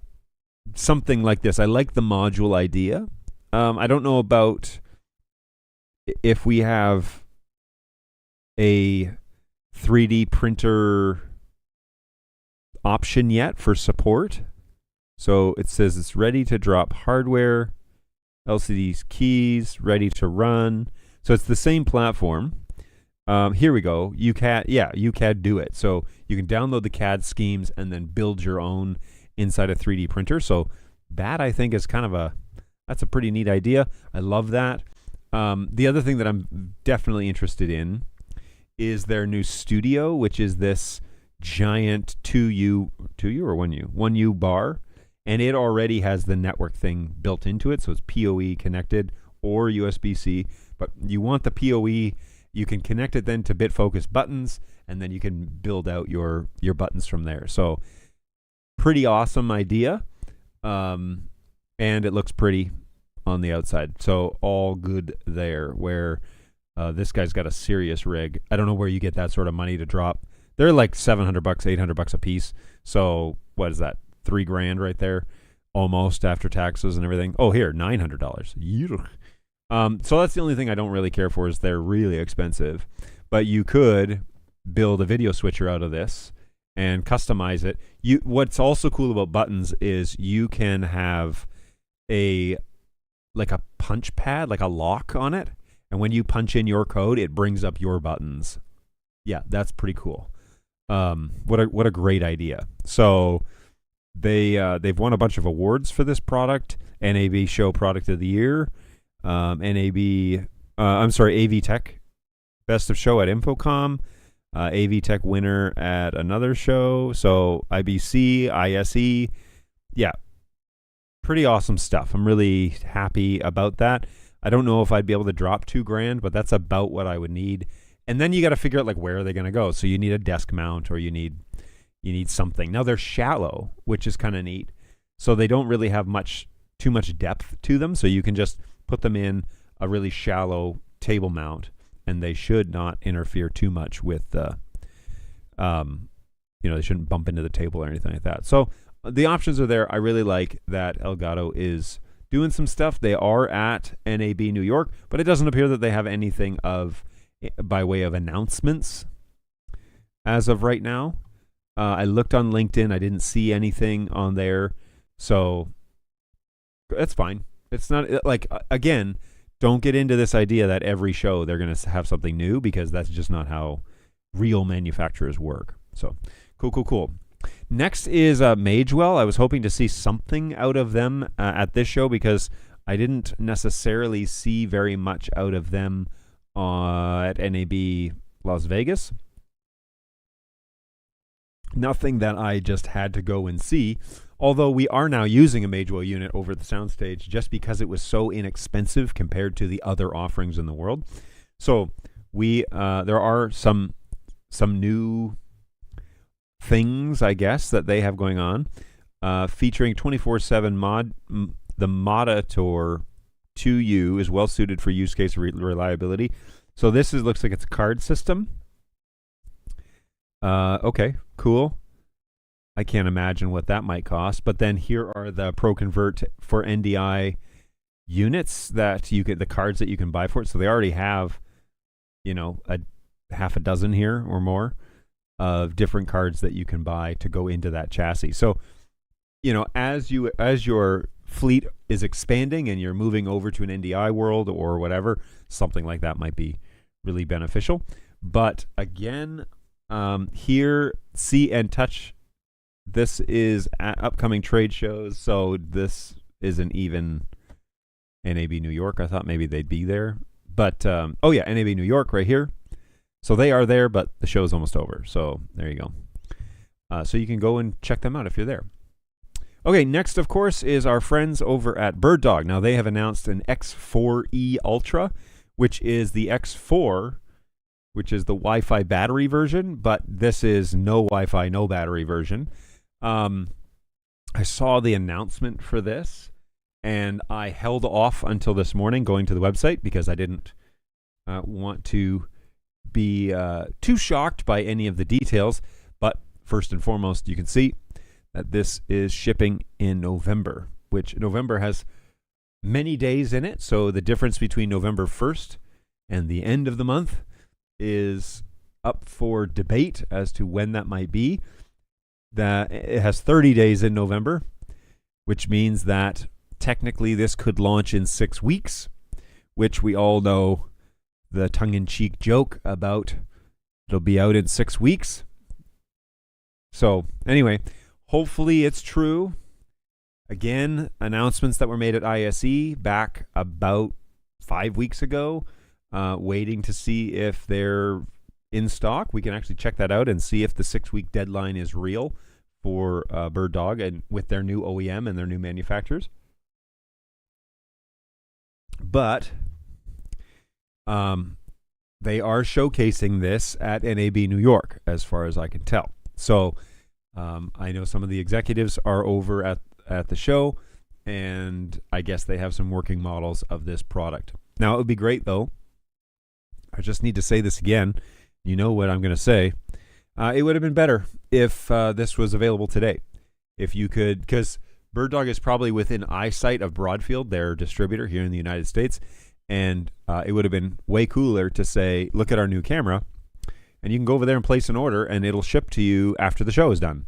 something like this, I like the module idea. I don't know about if we have a 3D printer option yet for support. So it says it's ready to drop hardware, LCD keys, ready to run. So it's the same platform. Here we go. UCAD do it. So you can download the CAD schemes and then build your own inside a 3D printer. So that, I think, is that's a pretty neat idea. I love that. The other thing that I'm definitely interested in is their new studio, which is this giant 2U or 1U bar, and it already has the network thing built into it, so it's PoE connected or USB-C. But you want the PoE, you can connect it then to BitFocus buttons, and then you can build out your buttons from there. So pretty awesome idea, and it looks pretty on the outside. So all good there. Where this guy's got a serious rig. I don't know where you get that sort of money to drop. They're like $700, $800 a piece. So what is that? $3,000 right there, almost, after taxes and everything. Oh, here, $900. So that's the only thing I don't really care for, is they're really expensive. But you could build a video switcher out of this and customize it. What's also cool about buttons is you can have a punch pad, like a lock on it, and when you punch in your code, it brings up your buttons. Yeah, that's pretty cool. What a great idea. So they've won a bunch of awards for this product. NAB Show Product of the Year, AV Tech Best of Show at Infocom, AV Tech winner at another show. So IBC, ISE, yeah, pretty awesome stuff. I'm really happy about that. I don't know if I'd be able to drop $2,000, but that's about what I would need. And then you got to figure out like where are they going to go. So you need a desk mount, or you need something. Now they're shallow, which is kind of neat. So they don't really have too much depth to them. So you can just put them in a really shallow table mount, and they should not interfere too much with the, they shouldn't bump into the table or anything like that. So the options are there. I really like that Elgato is doing some stuff. They are at NAB New York, but it doesn't appear that they have anything by way of announcements as of right now. I looked on LinkedIn. I didn't see anything on there. So that's fine. It's not like, again, don't get into this idea that every show they're going to have something new, because that's just not how real manufacturers work. So cool. Next is Magewell. I was hoping to see something out of them at this show, because I didn't necessarily see very much out of them at NAB Las Vegas. Nothing that I just had to go and see, although we are now using a Magewell unit over at the soundstage just because it was so inexpensive compared to the other offerings in the world. So there are some new things, I guess, that they have going on, featuring 24/7 the Monitor 2U is well suited for use case reliability. So this looks like it's a card system. Okay, cool. I can't imagine what that might cost. But then here are the Pro Convert for NDI units that the cards that you can buy for it. So they already have, a half a dozen here or more of different cards that you can buy to go into that chassis. So, as your fleet is expanding and you're moving over to an NDI world or whatever, something like that might be really beneficial. But again, here, see and touch. This is at upcoming trade shows, so this isn't even NAB New York. I thought maybe they'd be there. But, NAB New York right here. So they are there, but the show is almost over. So there you go. So you can go and check them out if you're there. Okay, next, of course, is our friends over at BirdDog. Now, they have announced an X4E Ultra, which is the X4, which is the Wi-Fi battery version, but this is no Wi-Fi, no battery version. I saw the announcement for this, and I held off until this morning going to the website because I didn't want to be too shocked by any of the details. But first and foremost, you can see that this is shipping in November, which November has many days in it. So the difference between November 1st and the end of the month is up for debate as to when that might be. That it has 30 days in November, which means that technically this could launch in 6 weeks, which we all know the tongue-in-cheek joke about it'll be out in 6 weeks. So anyway, hopefully it's true. Again, announcements that were made at ISE back about 5 weeks ago, waiting to see if they're in stock. We can actually check that out and see if the 6-week deadline is real for BirdDog and with their new OEM and their new manufacturers. But they are showcasing this at NAB New York, as far as I can tell. So I know some of the executives are over at the show, and I guess they have some working models of this product. Now, it would be great, though. I just need to say this again. You know what I'm going to say. It would have been better if this was available today. If you could, because BirdDog is probably within eyesight of Broadfield, their distributor here in the United States, and it would have been way cooler to say, look at our new camera, and you can go over there and place an order, and it'll ship to you after the show is done.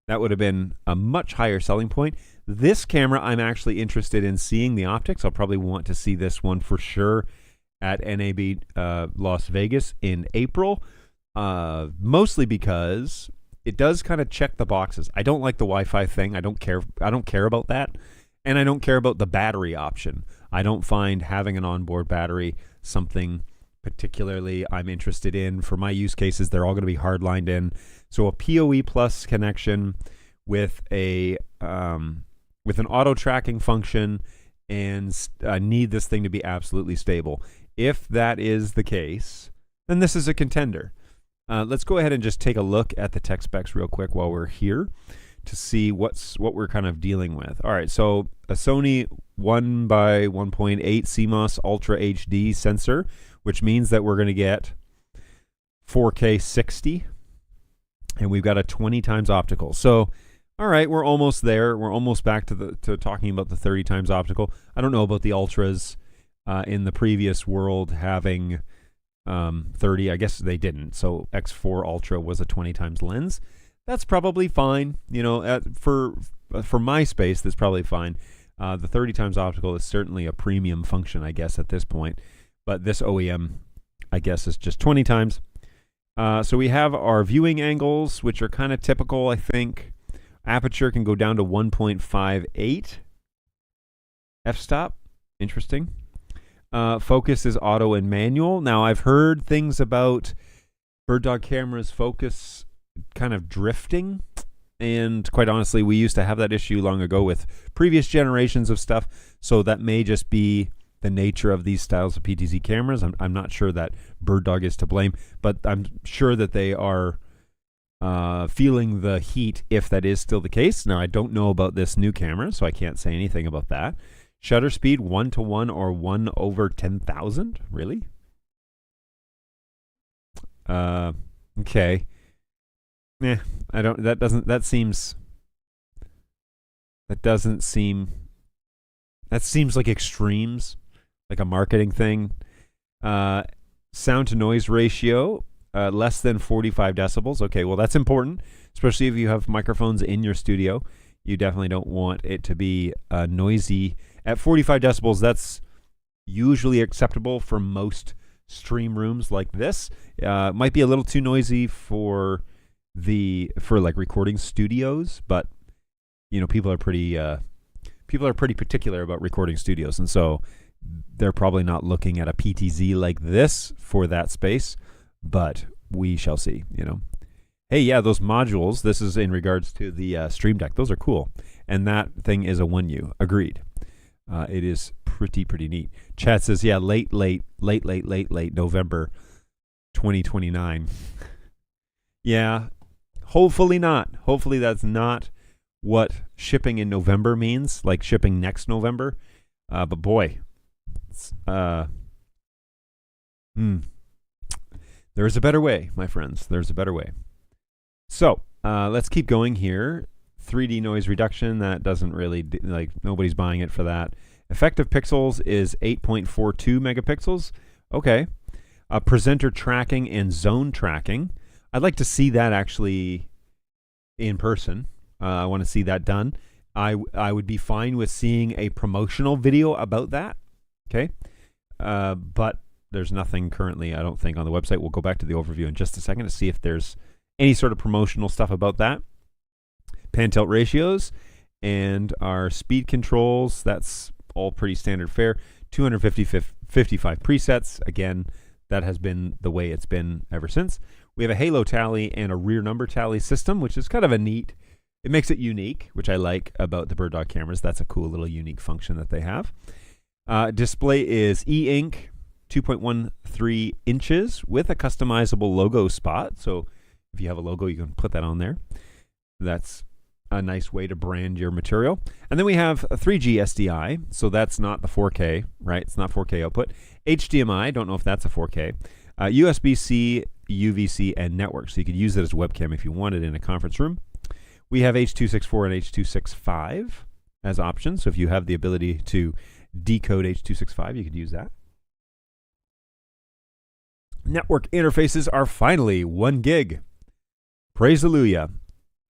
That would have been a much higher selling point. This camera, I'm actually interested in seeing the optics. I'll probably want to see this one for sure at NAB Las Vegas in April, mostly because it does kind of check the boxes. I don't like the Wi-Fi thing. I don't care about that, and I don't care about the battery option. I don't find having an onboard battery something particularly I'm interested in. For my use cases, they're all going to be hard-lined in. So a PoE Plus connection with with an auto tracking function, and need this thing to be absolutely stable. If that is the case, then this is a contender. Let's go ahead and just take a look at the tech specs real quick while we're here to see what we're kind of dealing with. All right, so a Sony 1x1.8 CMOS Ultra HD sensor, which means that we're going to get 4K 60, and we've got a 20 times optical. So, all right, we're almost there. We're almost back to talking about the 30 times optical. I don't know about the ultras in the previous world having 30. I guess they didn't. So X4 Ultra was a 20 times lens. That's probably fine. You know, for my space, that's probably fine. The 30 times optical is certainly a premium function, I guess, at this point. But this OEM, I guess, is just 20 times. So we have our viewing angles, which are kind of typical, I think. Aperture can go down to 1.58 f-stop. Interesting. Focus is auto and manual. Now, I've heard things about Bird Dog cameras focus kind of drifting, and quite honestly, we used to have that issue long ago with previous generations of stuff, so that may just be the nature of these styles of PTZ cameras. I'm not sure that Bird Dog is to blame, but I'm sure that they are feeling the heat if that is still the case. Now, I don't know about this new camera, so I can't say anything about that. Shutter speed 1:1 or 1/10,000. Really? Okay. I don't. That seems like extremes, like a marketing thing. Sound to noise ratio less than 45 decibels. Okay, well that's important, especially if you have microphones in your studio. You definitely don't want it to be noisy. At 45 decibels, that's usually acceptable for most stream rooms like this. Might be a little too noisy for like recording studios, but you know, people are pretty particular about recording studios, and so they're probably not looking at a PTZ like this for that space, but we shall see, you know. Hey, yeah, those modules, this is in regards to the Stream Deck. Those are cool. And that thing is a 1U. Agreed. It is pretty neat. Chat says, yeah, late November 2029. Yeah, hopefully not. Hopefully that's not what shipping in November means, like shipping next November. But boy, there's a better way, my friends. There's a better way. So let's keep going here. 3D noise reduction, that doesn't really, like, nobody's buying it for that. Effective pixels is 8.42 megapixels. Okay. Presenter tracking and zone tracking. I'd like to see that actually in person. I want to see that done. I would be fine with seeing a promotional video about that. Okay. But there's nothing currently, I don't think, on the website. We'll go back to the overview in just a second to see if there's any sort of promotional stuff about that. Pan tilt ratios and our speed controls, that's all pretty standard fare. 255 presets. Again, that has been the way it's been ever since. We have a halo tally and a rear number tally system, which is kind of a neat, it makes it unique, which I like about the Bird Dog cameras. That's a cool little unique function that they have. Display is e-ink, 2.13 inches with a customizable logo spot. So if you have a logo, you can put that on there. That's a nice way to brand your material. And then we have a 3G SDI. So that's not the 4K, right? It's not 4K output. HDMI, don't know if that's a 4K. USB-C, UVC, and network. So you could use it as a webcam if you wanted in a conference room. We have H.264 and H.265 as options. So if you have the ability to decode H.265, you could use that. Network interfaces are finally 1 gig. Praise Hallelujah.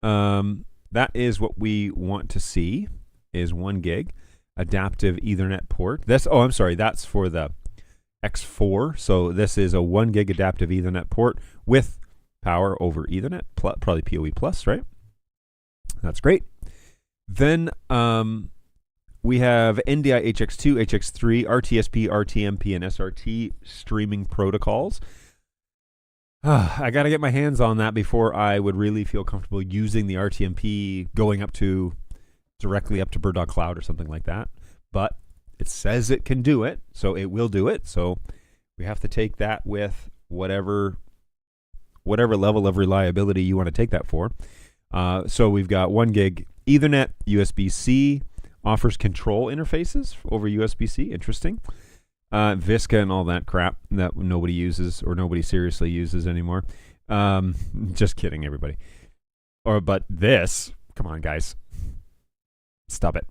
That is what we want to see, is 1 gig. Adaptive Ethernet port. That's for the X4. So this is a 1 gig adaptive Ethernet port with power over Ethernet, probably PoE plus, right? That's great. Then we have NDI HX2, HX3, RTSP, RTMP, and SRT streaming protocols. I got to get my hands on that before I would really feel comfortable using the RTMP going directly up to Bird Dog Cloud or something like that. But it says it can do it, so it will do it. So we have to take that with whatever level of reliability you want to take that for. So we've got 1 gig Ethernet, USB-C, offers control interfaces over USB-C. Interesting. Visca and all that crap that nobody uses or nobody seriously uses anymore. Just kidding, everybody. But this, come on, guys. Stop it.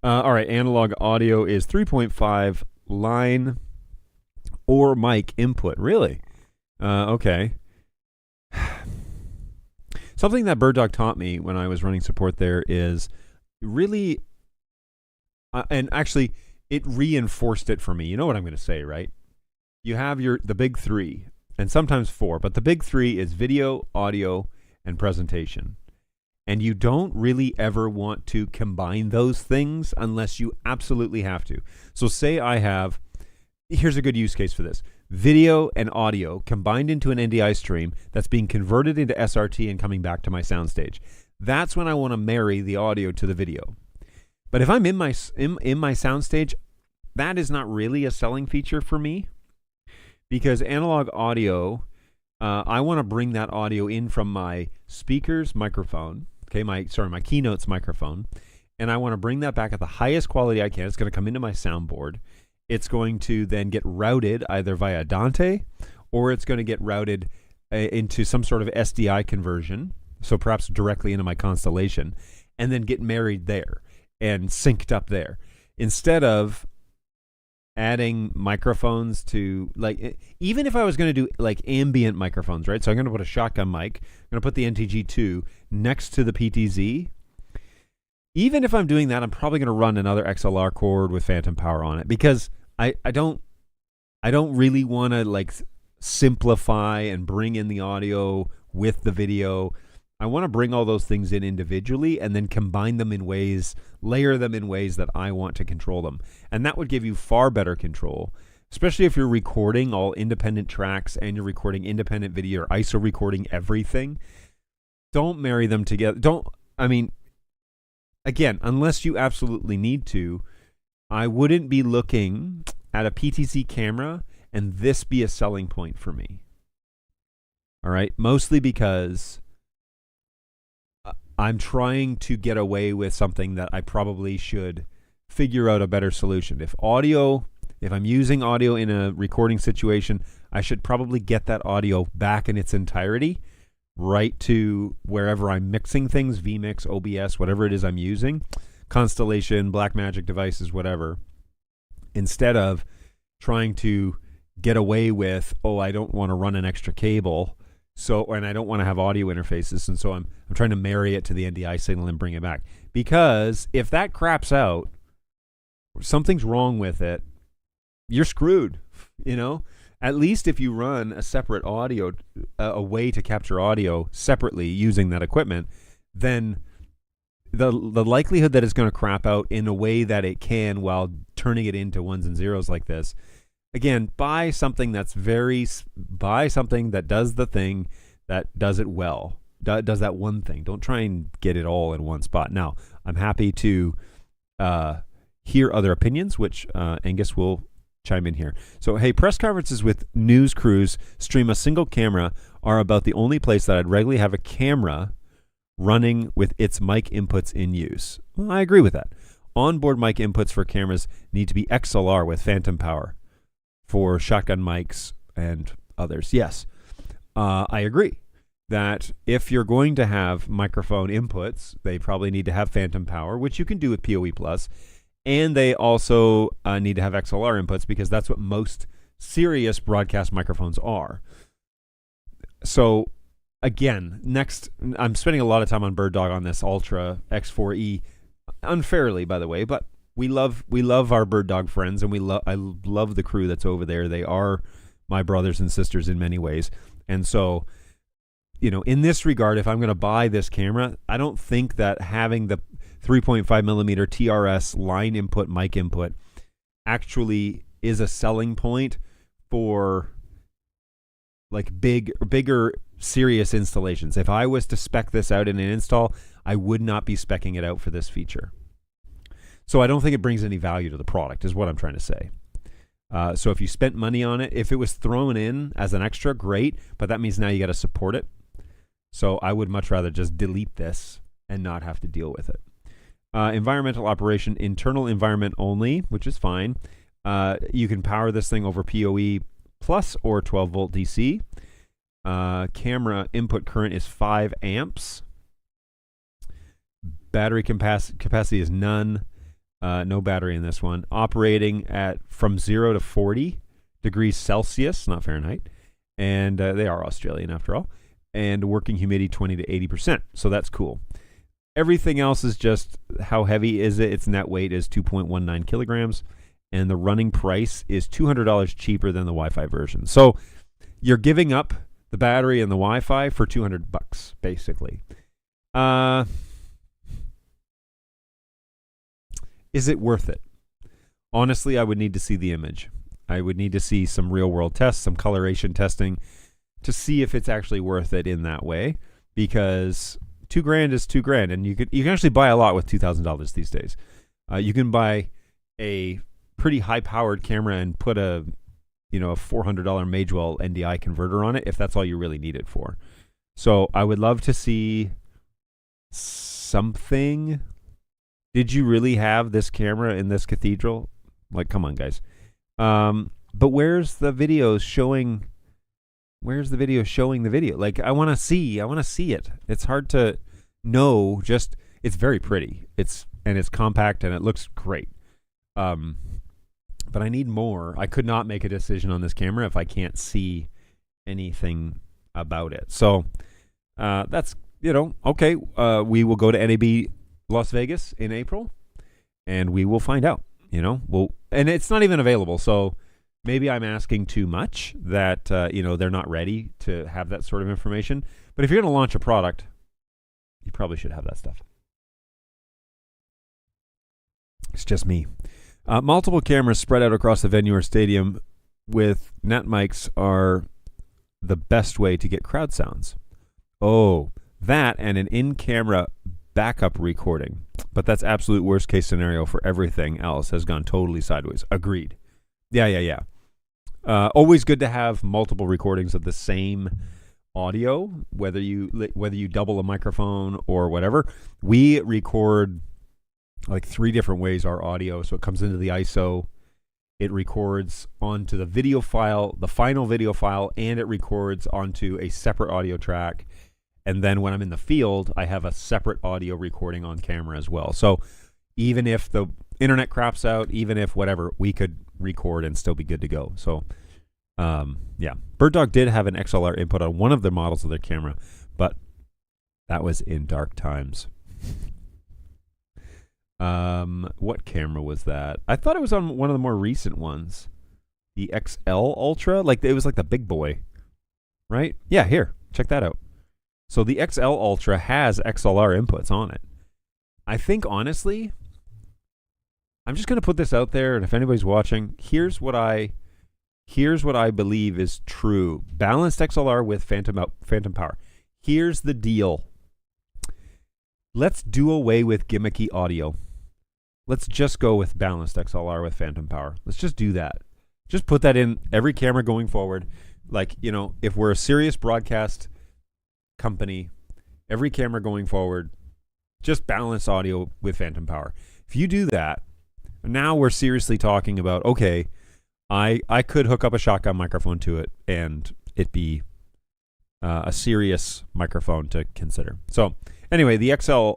All right, analog audio is 3.5 line or mic input. Really? Okay. Something that Bird Dog taught me when I was running support there is really, and actually it reinforced it for me. You know what I'm going to say, right? You have the big three, and sometimes four, but the big three is video, audio, and presentation. And you don't really ever want to combine those things unless you absolutely have to. So say here's a good use case for this. Video and audio combined into an NDI stream that's being converted into SRT and coming back to my soundstage. That's when I want to marry the audio to the video. But if I'm in my soundstage, that is not really a selling feature for me, because analog audio, I want to bring that audio in from my speaker's microphone, my Keynote's microphone, and I want to bring that back at the highest quality I can. It's going to come into my soundboard. It's going to then get routed either via Dante, or it's going to get routed into some sort of SDI conversion, so perhaps directly into my Constellation, and then get married there and synced up there. Instead of adding microphones to, even if I was going to do ambient microphones, right? So I'm going to put a shotgun mic, I'm going to put the NTG2 next to the PTZ. Even if I'm doing that, I'm probably going to run another XLR cord with phantom power on it, because I don't really want to simplify and bring in the audio with the video. I want to bring all those things in individually and then combine them in ways, layer them in ways that I want to control them. And that would give you far better control, especially if you're recording all independent tracks and you're recording independent video or ISO recording everything. Don't marry them together. Again, unless you absolutely need to, I wouldn't be looking at a PTZ camera and this be a selling point for me. All right? Mostly because I'm trying to get away with something that I probably should figure out a better solution. If I'm using audio in a recording situation, I should probably get that audio back in its entirety right to wherever I'm mixing things, vMix, OBS, whatever it is I'm using, Constellation, Blackmagic devices, whatever, instead of trying to get away with, I don't want to run an extra cable, and I don't want to have audio interfaces, and so I'm trying to marry it to the NDI signal and bring it back. Because if that craps out, something's wrong with it, you're screwed, At least if you run a separate audio, a way to capture audio separately using that equipment, then the likelihood that it's going to crap out in a way that it can while turning it into ones and zeros like this, again, buy something that does the thing that does it well, does that one thing. Don't try and get it all in one spot. Now, I'm happy to hear other opinions, which Angus will chime in here. So, hey, press conferences with news crews stream a single camera are about the only place that I'd regularly have a camera running with its mic inputs in use. Well, I agree with that. Onboard mic inputs for cameras need to be XLR with phantom power for shotgun mics and others. Yes, I agree that if you're going to have microphone inputs, they probably need to have phantom power, which you can do with PoE+. And they also need to have XLR inputs, because that's what most serious broadcast microphones are. So again, next, I'm spending a lot of time on Bird Dog on this Ultra X4E, unfairly, by the way, but we love our Bird Dog friends, and I love the crew that's over there. They are my brothers and sisters in many ways. And so, in this regard, if I'm going to buy this camera, I don't think that having the 3.5 millimeter TRS line input, mic input actually is a selling point for like bigger serious installations. If I was to spec this out in an install, I would not be speccing it out for this feature. So I don't think it brings any value to the product, is what I'm trying to say. So if you spent money on it, if it was thrown in as an extra, great, but that means now you got to support it. So I would much rather just delete this and not have to deal with it. Environmental operation, internal environment only, which is fine. You can power this thing over PoE plus or 12 volt DC. Camera input current is 5 amps. Battery capacity is none. No battery in this one. Operating at from 0 to 40 degrees Celsius, not Fahrenheit. And they are Australian after all. And working humidity 20 to 80%. So that's cool. Everything else is just how heavy is it? Its net weight is 2.19 kilograms. And the running price is $200 cheaper than the Wi-Fi version. So you're giving up the battery and the Wi-Fi for $200, basically. Is it worth it? Honestly, I would need to see the image. I would need to see some real-world tests, some coloration testing, to see if it's actually worth it in that way. Because $2,000 is $2,000, and you can actually buy a lot with $2,000 these days. You can buy a pretty high-powered camera and put a $400 Magewell NDI converter on it if that's all you really need it for. So I would love to see something. Did you really have this camera in this cathedral? Like, come on, guys. But where's the video showing? Where's the video showing the video? Like, I want to see it. It's hard to know. Just, it's very pretty. It's compact and it looks great. But I need more. I could not make a decision on this camera if I can't see anything about it. So that's, okay. We will go to NAB Las Vegas in April, and we will find out, and it's not even available. So maybe I'm asking too much that, they're not ready to have that sort of information. But if you're going to launch a product, you probably should have that stuff. It's just me. Multiple cameras spread out across the venue or stadium with net mics are the best way to get crowd sounds. Oh, that and an in-camera backup recording. But that's absolute worst case scenario for everything else has gone totally sideways. Agreed. Yeah. Always good to have multiple recordings of the same audio, whether you double a microphone or whatever. We record like 3 different ways our audio. So it comes into the ISO, it records onto the video file, the final video file, and it records onto a separate audio track. And then when I'm in the field, I have a separate audio recording on camera as well. So even if the internet craps out, even if whatever, we could record and still be good to go. So yeah, Bird Dog did have an XLR input on one of the models of their camera, but that was in dark times. What camera was that? I thought it was on one of the more recent ones. The XL Ultra? Like, it was like the big boy, right? Yeah, here, check that out. So the XL Ultra has XLR inputs on it. I think, honestly, I'm just going to put this out there, and if anybody's watching, here's what I believe is true. Balanced XLR with phantom power. Here's the deal. Let's do away with gimmicky audio. Let's just go with balanced XLR with phantom power. Let's just do that. Just put that in every camera going forward. Like, if we're a serious broadcast company, every camera going forward, just balanced audio with phantom power. If you do that, now we're seriously talking about, okay, I could hook up a shotgun microphone to it and it be a serious microphone to consider. So anyway, the XL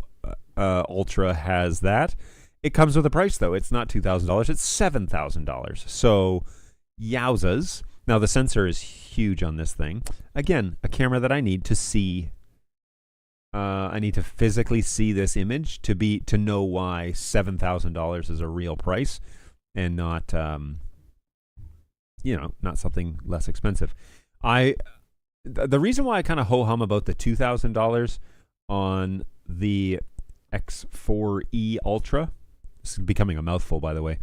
Ultra has that. It comes with a price, though. It's not $2,000. It's $7,000. So Yowzas. Now, the sensor is huge on this thing. Again, a camera that I need to see. I need to physically see this image to know why $7,000 is a real price and not, not something less expensive. The reason why I kind of ho-hum about the $2,000 on the X4E Ultra, this is becoming a mouthful, by the way,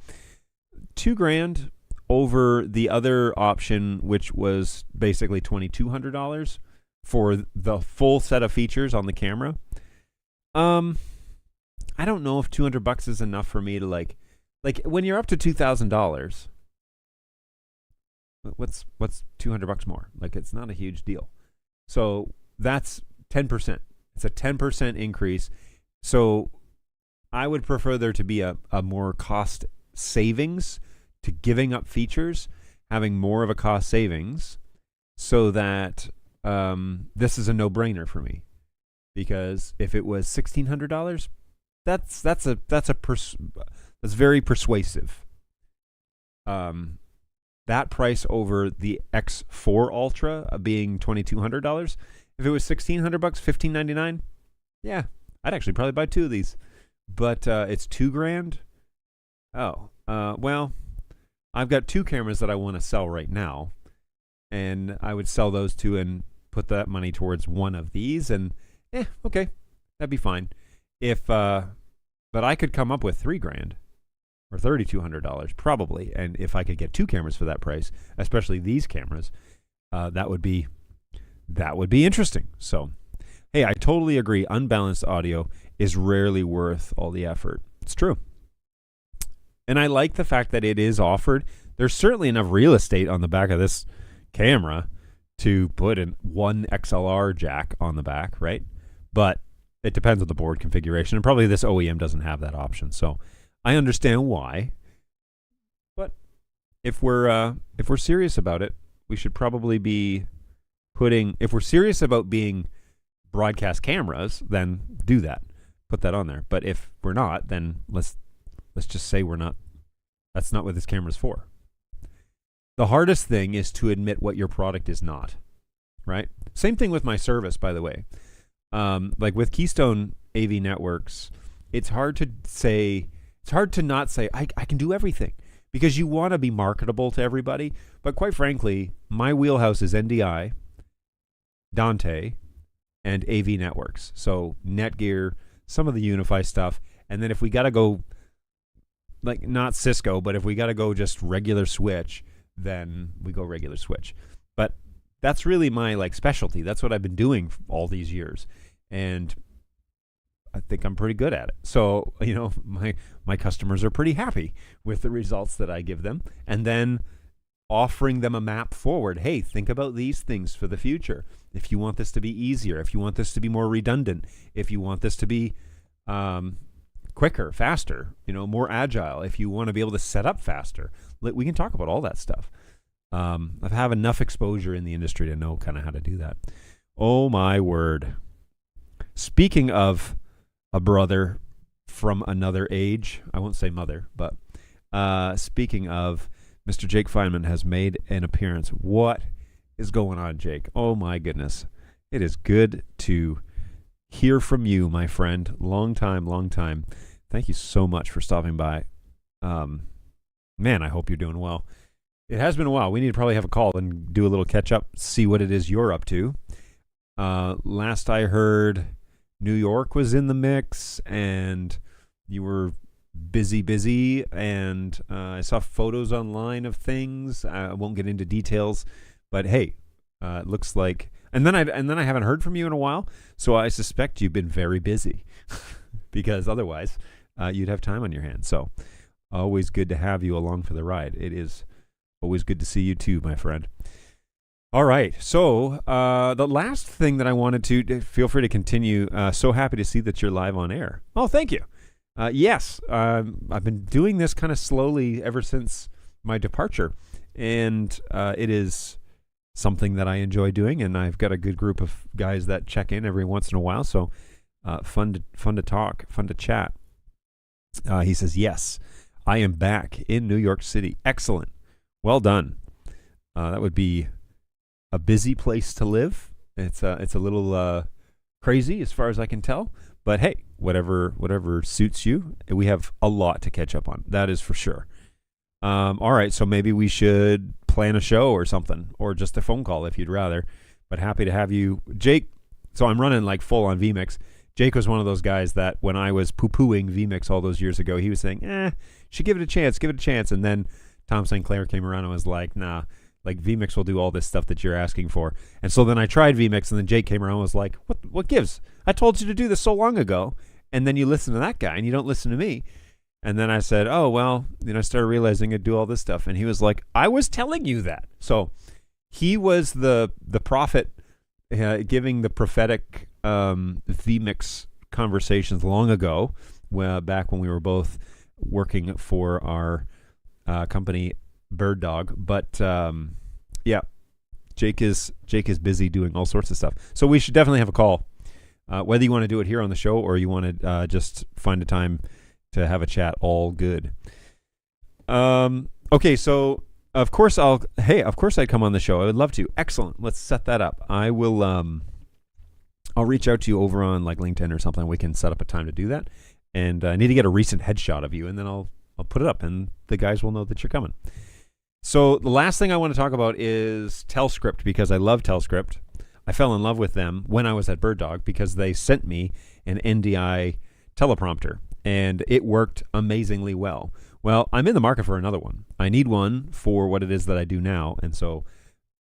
$2,000 over the other option, which was basically $2,200 for the full set of features on the camera. I don't know if $200 is enough for me to like when you're up to $2,000. What's $200 more? Like, it's not a huge deal. So that's 10%. It's a 10% increase. So I would prefer there to be a more cost savings to giving up features, having more of a cost savings, so that this is a no-brainer for me. Because if it was $1,600, that's very persuasive. That price over the X4 Ultra being $2,200. If it was $1,600, $1,599, yeah, I'd actually probably buy two of these. But it's $2,000. Oh, well, I've got two cameras that I want to sell right now, and I would sell those two and put that money towards one of these, and okay, that'd be fine. But I could come up with $3,000 or $3,200 probably, and if I could get two cameras for that price, especially these cameras, that would be interesting. So, hey, I totally agree. Unbalanced audio is rarely worth all the effort. It's true. And I like the fact that it is offered. There's certainly enough real estate on the back of this camera to put one XLR jack on the back, right? But it depends on the board configuration, and probably this OEM doesn't have that option. So I understand why. But if we're serious about it, we should probably be if we're serious about being broadcast cameras, then do that. Put that on there. But if we're not, then let's just say we're not. That's not what this camera's for. The hardest thing is to admit what your product is not, right? Same thing with my service, by the way. Like with Keystone AV Networks, it's hard to not say, I can do everything, because you want to be marketable to everybody. But quite frankly, my wheelhouse is NDI, Dante, and AV Networks. So Netgear, some of the Unify stuff. And then if we got to go, like, not Cisco, but if we got to go just regular switch, then we go regular switch. But that's really my specialty. That's what I've been doing all these years, and I think I'm pretty good at it. So my customers are pretty happy with the results that I give them, and then offering them a map forward. Hey, think about these things for the future. If you want this to be easier, if you want this to be more redundant, if you want this to be quicker, faster, more agile, if you want to be able to set up faster, we can talk about all that stuff. I've had enough exposure in the industry to know kind of how to do that. Oh my word. Speaking of a brother from another age, I won't say mother, but speaking of, Mr. Jake Feynman has made an appearance. What is going on, Jake? Oh my goodness. It is good to hear from you, my friend. Long time. Thank you so much for stopping by. Man, I hope you're doing well. It has been a while. We need to probably have a call and do a little catch up, see what it is you're up to. Last I heard, New York was in the mix, and you were busy, and I saw photos online of things. I won't get into details, but hey, it looks like. And then I haven't heard from you in a while, so I suspect you've been very busy, because otherwise you'd have time on your hands. So always good to have you along for the ride. It is always good to see you too, my friend. All right. So the last thing that I wanted to, feel free to continue. So happy to see that you're live on air. Oh, thank you. Yes, I've been doing this kind of slowly ever since my departure, and it is something that I enjoy doing, and I've got a good group of guys that check in every once in a while. So fun to talk, fun to chat. He says, yes, I am back in New York City. Excellent. Well done. That would be a busy place to live. It's a little crazy as far as I can tell. But hey, whatever suits you. We have a lot to catch up on. That is for sure. All right, so maybe we should plan a show or something, or just a phone call if you'd rather. But happy to have you, Jake. So I'm running like full on vMix. Jake was one of those guys that when I was poo-pooing vMix all those years ago, he was saying, should give it a chance. And then Tom St. Clair came around and was like, nah, like vMix will do all this stuff that you're asking for. And so then I tried vMix, and then Jake came around and was like, what gives? I told you to do this so long ago. And then you listen to that guy and you don't listen to me. And then I said, oh, well, I started realizing I'd do all this stuff. And he was like, I was telling you that. So he was the prophet giving the prophetic vMix conversations long ago, back when we were both working for our company Bird Dog. But yeah, Jake is busy doing all sorts of stuff. So we should definitely have a call, whether you want to do it here on the show or you want to just find a time to have a chat. All good. Okay, so of course I'd come on the show. I would love to. Excellent. Let's set that up. I will I'll reach out to you over on like LinkedIn or something. We can set up a time to do that. And I need to get a recent headshot of you, and then I'll put it up, and the guys will know that you're coming. So the last thing I want to talk about is Telscript, because I love Telscript. I fell in love with them when I was at Bird Dog because they sent me an NDI teleprompter, and it worked amazingly well. Well, I'm in the market for another one. I need one for what it is that I do now, and so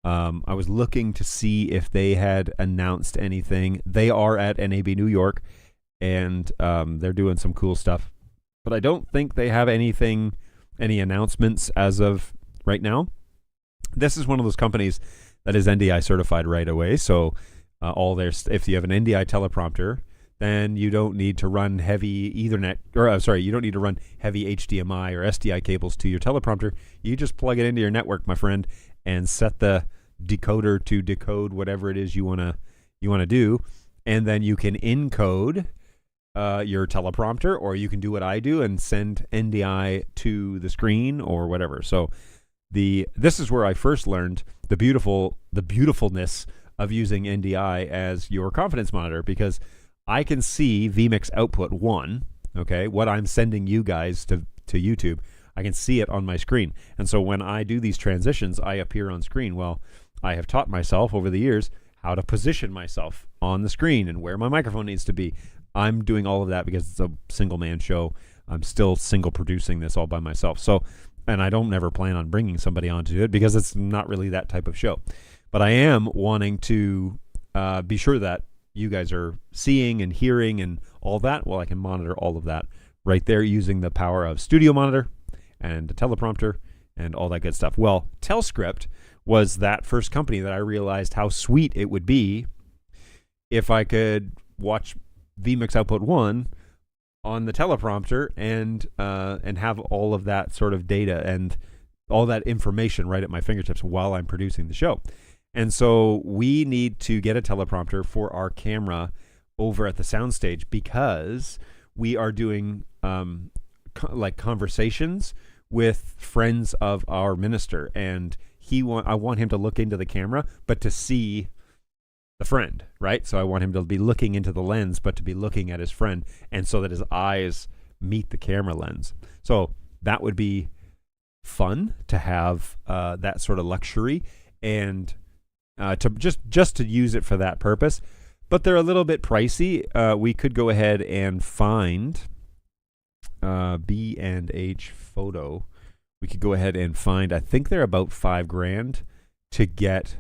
I was looking to see if they had announced anything. They are at NAB New York, and they're doing some cool stuff. But I don't think they have any announcements as of right now. This is one of those companies that is NDI certified right away. So if you have an NDI teleprompter, then you don't need to run heavy Ethernet, you don't need to run heavy HDMI or SDI cables to your teleprompter. You just plug it into your network, my friend, and set the decoder to decode whatever it is you want to do, and then you can encode your teleprompter, or you can do what I do and send NDI to the screen or whatever. So this is where I first learned the beautifulness of using NDI as your confidence monitor, because I can see vMix output 1, okay, what I'm sending you guys to YouTube. I can see it on my screen. And so when I do these transitions, I appear on screen. Well, I have taught myself over the years how to position myself on the screen and where my microphone needs to be. I'm doing all of that because it's a single-man show. I'm still single producing this all by myself. So, and I don't never plan on bringing somebody on to do it because it's not really that type of show. But I am wanting to be sure that you guys are seeing and hearing and all that. Well, I can monitor all of that right there using the power of Studio Monitor and a teleprompter and all that good stuff. Well, Telscript was that first company that I realized how sweet it would be if I could watch vMix output 1 on the teleprompter and have all of that sort of data and all that information right at my fingertips while I'm producing the show. And so we need to get a teleprompter for our camera over at the soundstage because we are doing like conversations with friends of our minister, and I want him to look into the camera, but to see the friend, right? So I want him to be looking into the lens, but to be looking at his friend, and so that his eyes meet the camera lens. So that would be fun to have that sort of luxury, and to just to use it for that purpose. But they're a little bit pricey. We could go ahead and find B&H Photo. We could go ahead and find, I think they're about $5,000 to get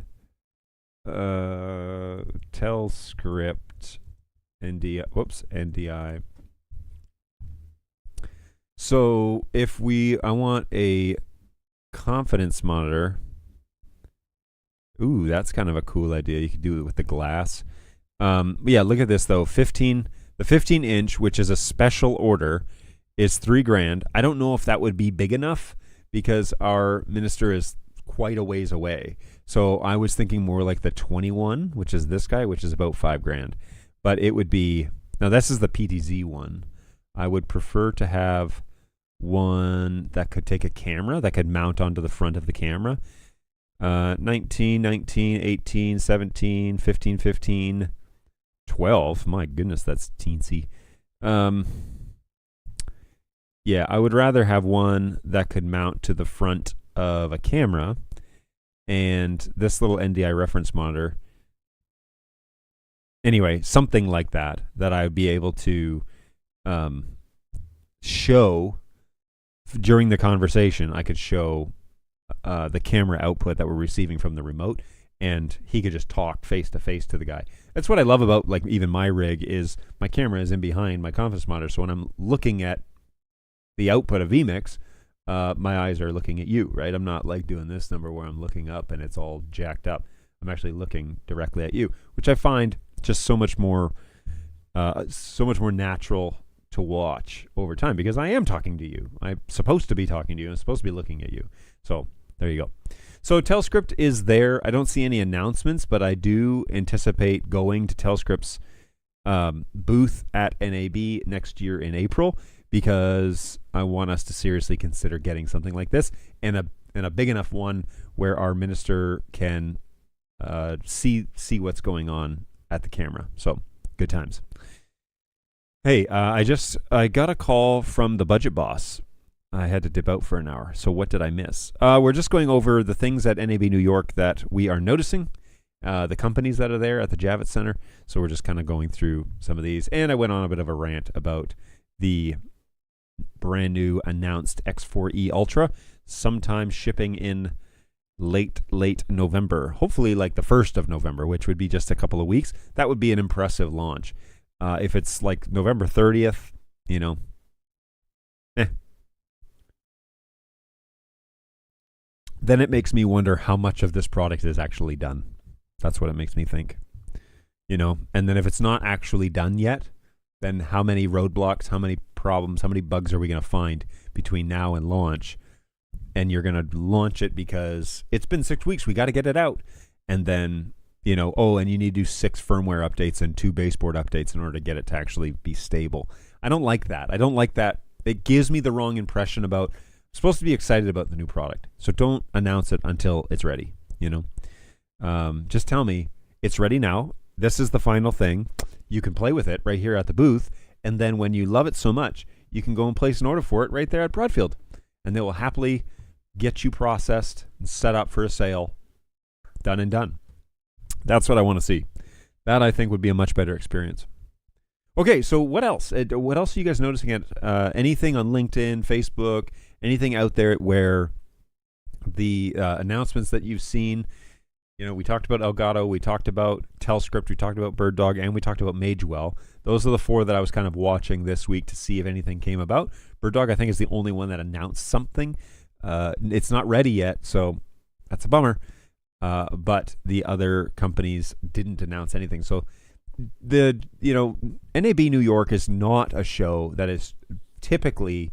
Telscript NDI. So if I want a confidence monitor. Ooh, that's kind of a cool idea. You could do it with the glass. Yeah, look at this though. The 15-inch, which is a special order, is $3,000. I don't know if that would be big enough because our minister is quite a ways away. So I was thinking more like the 21, which is this guy, which is about $5,000. But it would be, now this is the PTZ one. I would prefer to have one that could take a camera, that could mount onto the front of the camera. 19, 19, 18, 17, 15, 15, 12. My goodness, that's teensy. Yeah, I would rather have one that could mount to the front of a camera, and this little NDI reference monitor. Anyway, something like that I would be able to show during the conversation. I could show the camera output that we're receiving from the remote, and he could just talk face to face to the guy. That's what I love about like even my rig is my camera is in behind my conference monitor, so when I'm looking at the output of vMix, my eyes are looking at you, right? I'm not like doing this number where I'm looking up and it's all jacked up. I'm actually looking directly at you, which I find just so much more natural to watch over time, because I am talking to you. I'm supposed to be talking to you. I'm supposed to be looking at you. So there you go. So Telscript is there. I don't see any announcements, but I do anticipate going to Telscript's booth at NAB next year in April, because I want us to seriously consider getting something like this, and a big enough one where our minister can see what's going on at the camera. So good times. Hey, I got a call from the budget boss. I had to dip out for an hour. So what did I miss? We're just going over the things at NAB New York that we are noticing, the companies that are there at the Javits Center. So we're just kind of going through some of these. And I went on a bit of a rant about the brand new announced X4E Ultra, sometime shipping in late November. Hopefully like the 1st of November, which would be just a couple of weeks. That would be an impressive launch. If it's like November 30th, then it makes me wonder how much of this product is actually done. That's what it makes me think. And then if it's not actually done yet, then how many roadblocks, how many problems, how many bugs are we going to find between now and launch? And you're going to launch it because it's been 6 weeks, we got to get it out. And then, and you need to do 6 firmware updates and 2 baseboard updates in order to get it to actually be stable. I don't like that. It gives me the wrong impression about, I'm supposed to be excited about the new product. So don't announce it until it's ready, Just tell me, it's ready now. This is the final thing. You can play with it right here at the booth. And then when you love it so much, you can go and place an order for it right there at Broadfield. And they will happily get you processed and set up for a sale. Done and done. That's what I want to see. That, I think, would be a much better experience. Okay, so what else? What else are you guys noticing at anything on LinkedIn, Facebook, anything out there where the announcements that you've seen? We talked about Elgato, we talked about Telscript, we talked about BirdDog, and we talked about Magewell. Those are the 4 that I was kind of watching this week to see if anything came about. BirdDog, I think, is the only one that announced something. It's not ready yet, so that's a bummer. But the other companies didn't announce anything. So the NAB New York is not a show that is typically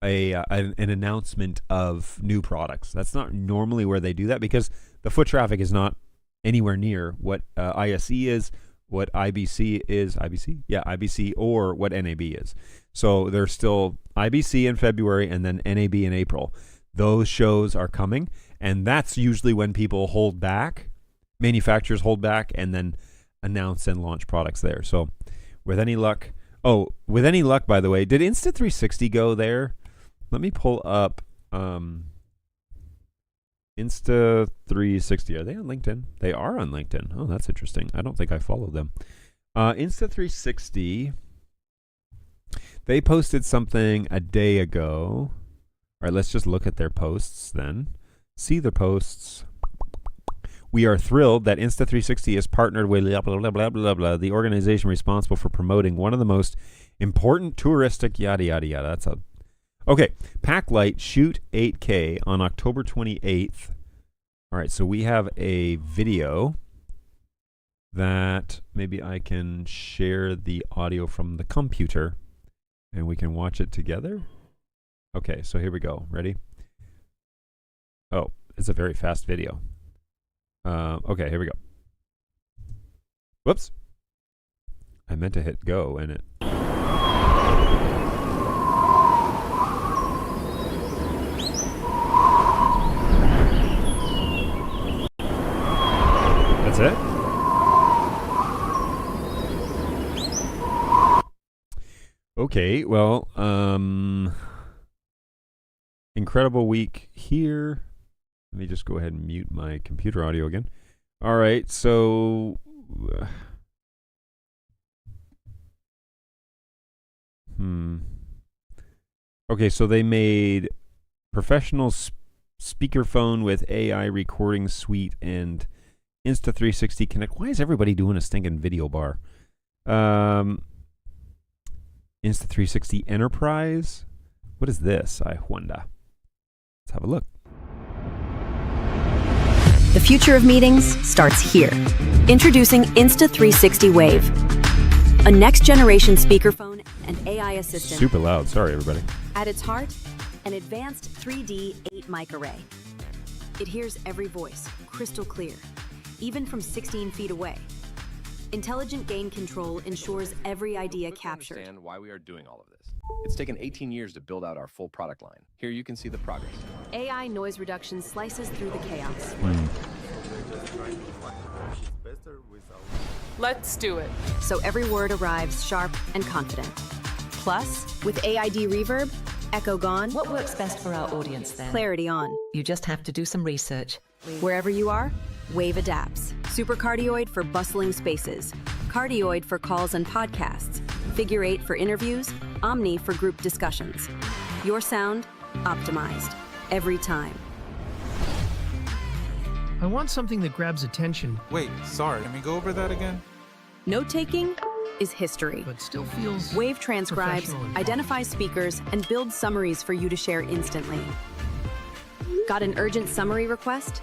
an announcement of new products. That's not normally where they do that, because the foot traffic is not anywhere near what ISE is, what IBC is, IBC, or what NAB is. So there's still IBC in February and then NAB in April. Those shows are coming, and that's usually when people hold back, manufacturers hold back, and then announce and launch products there. So with any luck, by the way, did Insta360 go there? Let me pull up Insta360. Are they on LinkedIn? They are on LinkedIn. Oh, that's interesting. I don't think I followed them. Insta360, they posted something a day ago. All right, let's just look at their posts then. See the posts. We are thrilled that Insta360 is partnered with blah, blah, blah, blah, blah, the organization responsible for promoting one of the most important touristic yada, yada, yada. That's a... Okay, Packlight Shoot 8K on October 28th. All right, so we have a video that maybe I can share the audio from the computer and we can watch it together. Okay, so here we go. Ready? Oh, it's a very fast video. Okay, here we go. Whoops. I meant to hit go and it... That's it? Okay, well, incredible week here. Let me just go ahead and mute my computer audio again. All right, so okay, so they made professional speakerphone with AI recording suite and Insta360 Connect. Why is everybody doing a stinking video bar? Insta360 Enterprise. What is this? I wonder. Let's have a look. The future of meetings starts here. Introducing Insta360 Wave, a next-generation speakerphone and AI assistant. Super loud. Sorry, everybody. At its heart, an advanced 3D 8-mic array. It hears every voice, crystal clear, even from 16 feet away. Intelligent gain control ensures every idea captured. Understand why we are doing all of this. It's taken 18 years to build out our full product line. Here you can see the progress. AI noise reduction slices through the chaos. Let's do it. So every word arrives sharp and confident. Plus, with AID reverb, echo gone, What works best for our audience then? clarity on. You just have to do some research. Wherever you are, Wave adapts. Supercardioid for bustling spaces, cardioid for calls and podcasts, figure 8 for interviews, Omni for group discussions. Your sound, optimized. Every time. I want something that grabs attention, Wait, sorry. Can we go over that again? Note-taking is history. but still feels Wave transcribes, professional and identifies speakers, and builds summaries for you to share instantly. Got an urgent summary request?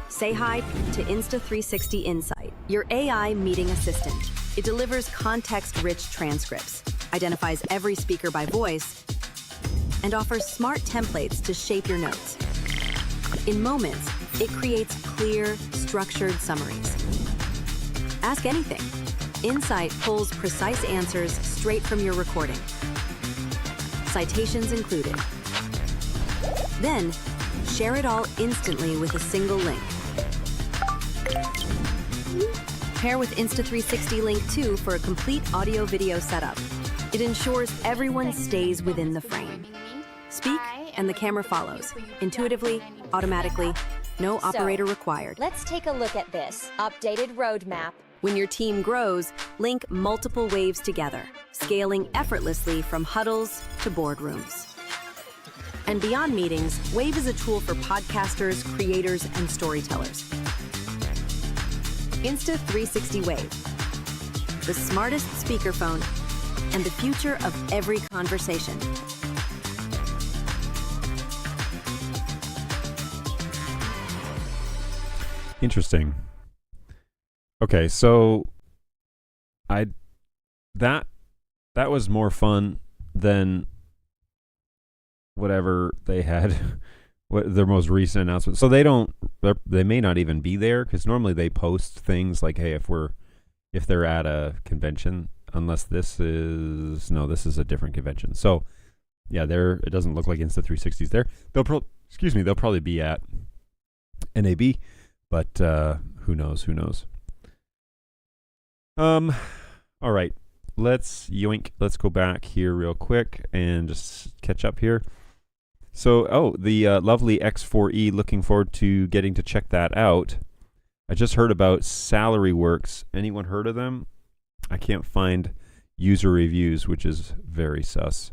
Say hi to Insta360 Insight, your AI meeting assistant. It delivers context-rich transcripts, identifies every speaker by voice, and offers smart templates to shape your notes. In moments, it creates clear, structured summaries. Ask anything. Insight pulls precise answers straight from your recording. Citations included. Then, share it all instantly with a single link. Pair with Insta360 Link 2 for a complete audio-video setup. It ensures everyone stays within the frame. Speak, and the camera follows. Intuitively, automatically, no operator required. Let's take a look at this updated roadmap. When your team grows, link multiple waves together, scaling effortlessly from huddles to boardrooms. And beyond meetings, Wave is a tool for podcasters, creators, and storytellers. Insta360 Wave, the smartest speakerphone and the future of every conversation. Interesting. Okay, so that was more fun than whatever they had, what their most recent announcement. So they may not even be there, because normally they post things like, hey, if they're at a convention, unless this is a different convention. So yeah, it doesn't look like Insta360's there. They'll probably be at NAB, but who knows? All right, let's go back here real quick and just catch up here. So, the lovely X4E, looking forward to getting to check that out. I just heard about SalaryWorks. Anyone heard of them? I can't find user reviews, which is very sus.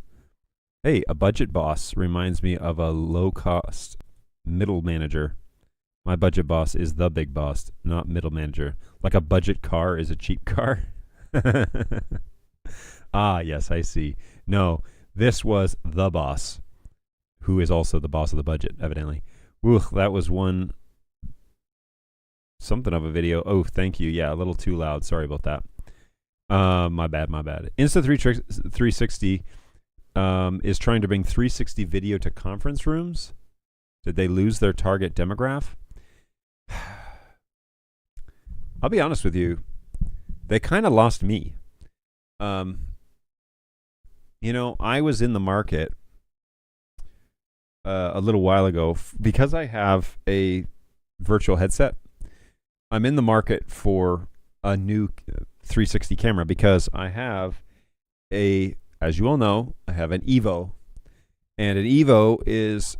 Hey, a budget boss reminds me of a low-cost middle manager. My budget boss is the big boss, not middle manager. Like a budget car is a cheap car. Ah, yes, I see. No, this was the boss, who is also the boss of the budget, evidently. Ooh, that was something of a video. Oh, thank you. Yeah, a little too loud. Sorry about that. My bad. Insta360 is trying to bring 360 video to conference rooms. Did they lose their target demographic? I'll be honest with you. They kind of lost me. I was in the market a little while ago because I have a virtual headset. I'm in the market for a new 360 camera because I have as you all know, I have an Evo, and an Evo is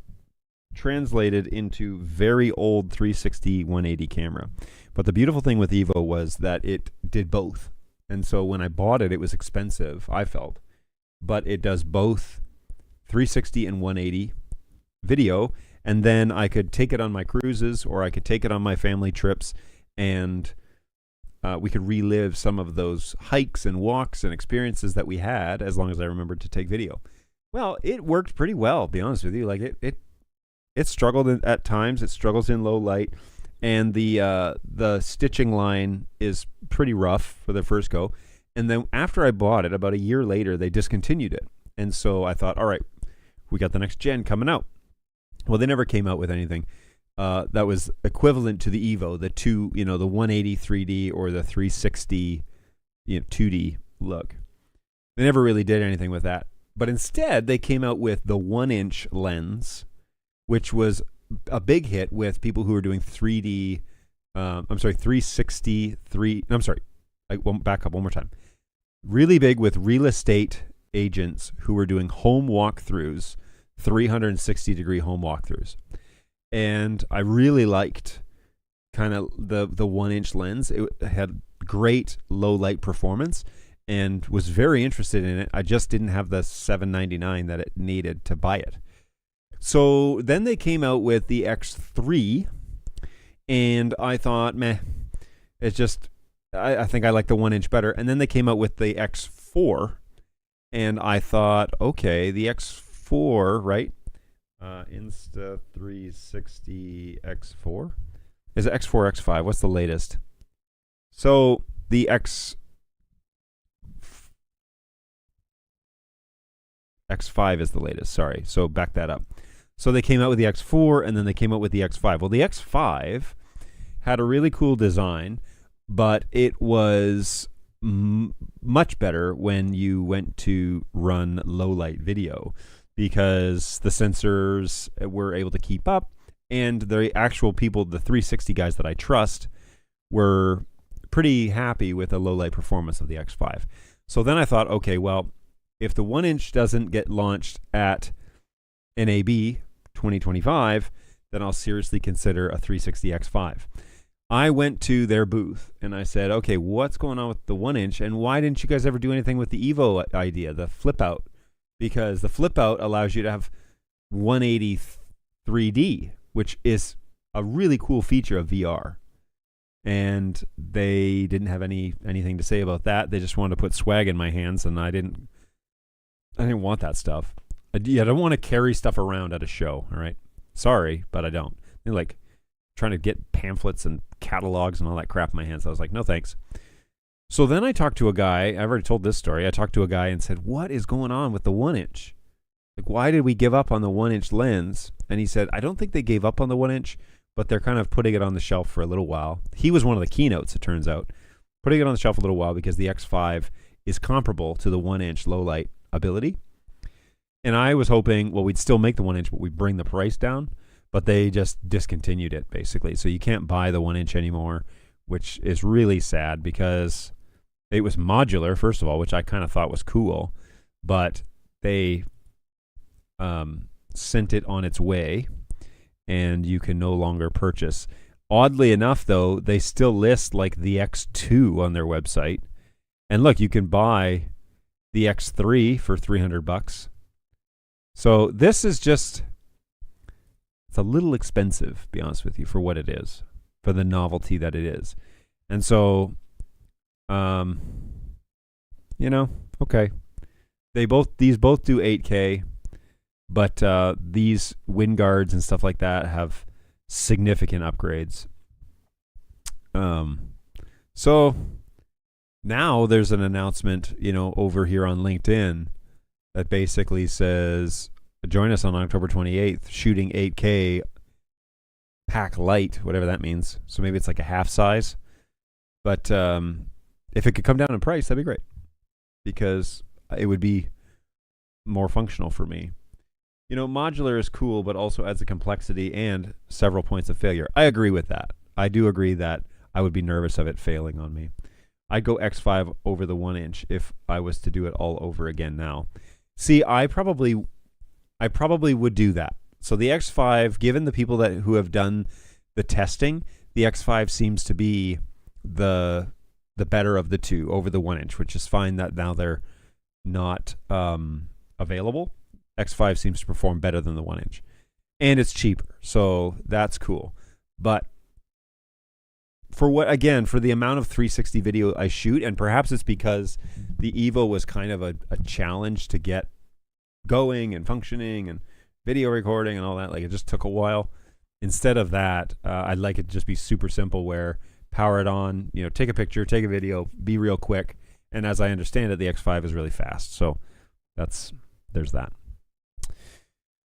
translated into very old 360 180 camera. But the beautiful thing with Evo was that it did both. And so when I bought it, it was expensive, I felt. But it does both 360 and 180 video, and then I could take it on my cruises or I could take it on my family trips, and we could relive some of those hikes and walks and experiences that we had, as long as I remembered to take video. Well, it worked pretty well, to be honest with you. Like it struggled at times. It struggles in low light, and the stitching line is pretty rough for the first go. And then after I bought it, about a year later, they discontinued it. And so I thought, all right, we got the next gen coming out. Well, they never came out with anything that was equivalent to the Evo, the the 180 3D or the 360 2D look. They never really did anything with that. But instead, they came out with the 1-inch lens, which was a big hit with people who were doing 3D. 360. I won't back up one more time. Really big with real estate agents who were doing home walkthroughs, 360-degree home walkthroughs. And I really liked kind of the 1-inch lens. It had great low light performance and was very interested in it. I just didn't have the $799 that it needed to buy it. So then they came out with the X3, and I thought, meh, it's just, I think I like the 1-inch better. And then they came out with the X4, and I thought, okay, the X4, right? Insta360 X4? Is it X4, X5? What's the latest? So the X5 is the latest, sorry. So back that up. So they came out with the X4, and then they came out with the X5. Well, the X5 had a really cool design, but it was much better when you went to run low light video, because the sensors were able to keep up, and the actual people, the 360 guys that I trust, were pretty happy with the low light performance of the X5. So then I thought, okay, well, if the 1-inch doesn't get launched at NAB 2025, then I'll seriously consider a 360 X5. I went to their booth and I said, okay, what's going on with the 1-inch, and why didn't you guys ever do anything with the Evo idea, the flip out? Because the flip out allows you to have 180 3D, which is a really cool feature of VR. And they didn't have anything to say about that. They just wanted to put swag in my hands, and I didn't want that stuff. I don't want to carry stuff around at a show, all right? Sorry, but I don't. They're like trying to get pamphlets and catalogs and all that crap in my hands. I was like, no thanks. So then I talked to a guy. I've already told this story. I talked to a guy and said, what is going on with the 1-inch? Like, why did we give up on the 1-inch lens? And he said, I don't think they gave up on the 1-inch, but they're kind of putting it on the shelf for a little while. He was one of the keynotes, it turns out. Putting it on the shelf a little while because the X5 is comparable to the 1-inch low light ability. And I was hoping, well, we'd still make the 1-inch, but we'd bring the price down. But they just discontinued it, basically. So you can't buy the 1-inch anymore, which is really sad because it was modular, first of all, which I kind of thought was cool. But they sent it on its way, and you can no longer purchase. Oddly enough, though, they still list like the X2 on their website. And look, you can buy the X3 for $300. So this is just, it's a little expensive, to be honest with you, for what it is, for the novelty that it is. And so, okay. These both do 8K, but these wind guards and stuff like that have significant upgrades. So now there's an announcement, over here on LinkedIn that basically says, join us on October 28th, shooting 8K pack light, whatever that means. So maybe it's like a half size. But if it could come down in price, that'd be great, because it would be more functional for me. Modular is cool, but also adds a complexity and several points of failure. I agree with that. I do agree that I would be nervous of it failing on me. I'd go X5 over the 1-inch if I was to do it all over again now. See, I probably would do that. So the X5, given the people who have done the testing, the X5 seems to be the better of the two over the 1-inch, which is fine that now they're not available. X5 seems to perform better than the 1-inch. And it's cheaper, so that's cool. But for the amount of 360 video I shoot, and perhaps it's because the Evo was kind of a challenge to get going and functioning and video recording and all that, like it just took a while. Instead of that, I'd like it to just be super simple where power it on, take a picture, take a video, be real quick. And as I understand it, the X5 is really fast. So there's that.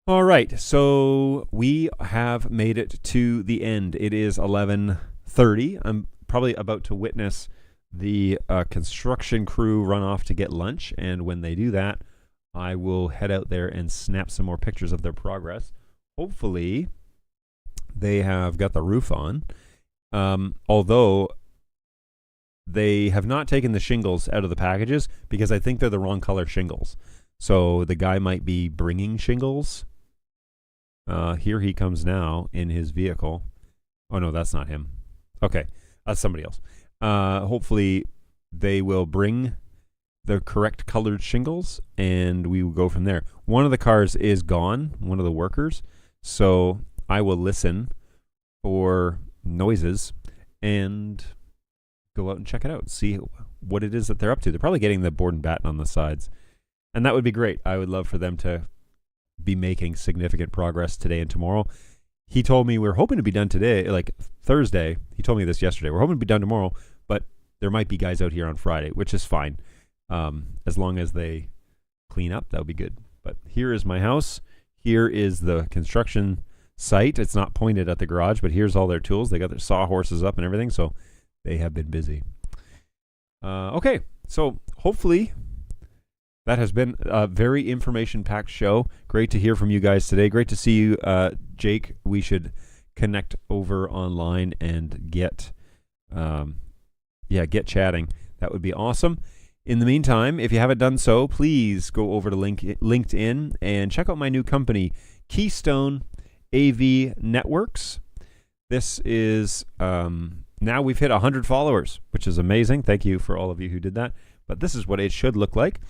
All right, so we have made it to the end. It is 11:30. I'm probably about to witness the construction crew run off to get lunch, and when they do that, I will head out there and snap some more pictures of their progress. Hopefully, they have got the roof on, although they have not taken the shingles out of the packages because I think they're the wrong color shingles. So the guy might be bringing shingles. Here he comes now in his vehicle. Oh, no, that's not him. Okay, that's somebody else. Hopefully, they will bring the correct colored shingles, and we will go from there. One of the cars is gone, one of the workers, so I will listen for noises and go out and check it out, see what it is that they're up to. They're probably getting the board and batten on the sides, and that would be great. I would love for them to be making significant progress today and tomorrow. He told me we're hoping to be done today, like Thursday. He told me this yesterday. We're hoping to be done tomorrow, but there might be guys out here on Friday, which is fine. As long as they clean up, that would be good. But here is my house. Here is the construction site. It's not pointed at the garage, but here's all their tools. They got their sawhorses up and everything, so they have been busy. Okay, so hopefully that has been a very information-packed show. Great to hear from you guys today. Great to see you, Jake. We should connect over online and get chatting. That would be awesome. In the meantime, if you haven't done so, please go over to LinkedIn and check out my new company, Keystone AV Networks. This is now we've hit 100 followers, which is amazing. Thank you for all of you who did that. But this is what it should look like.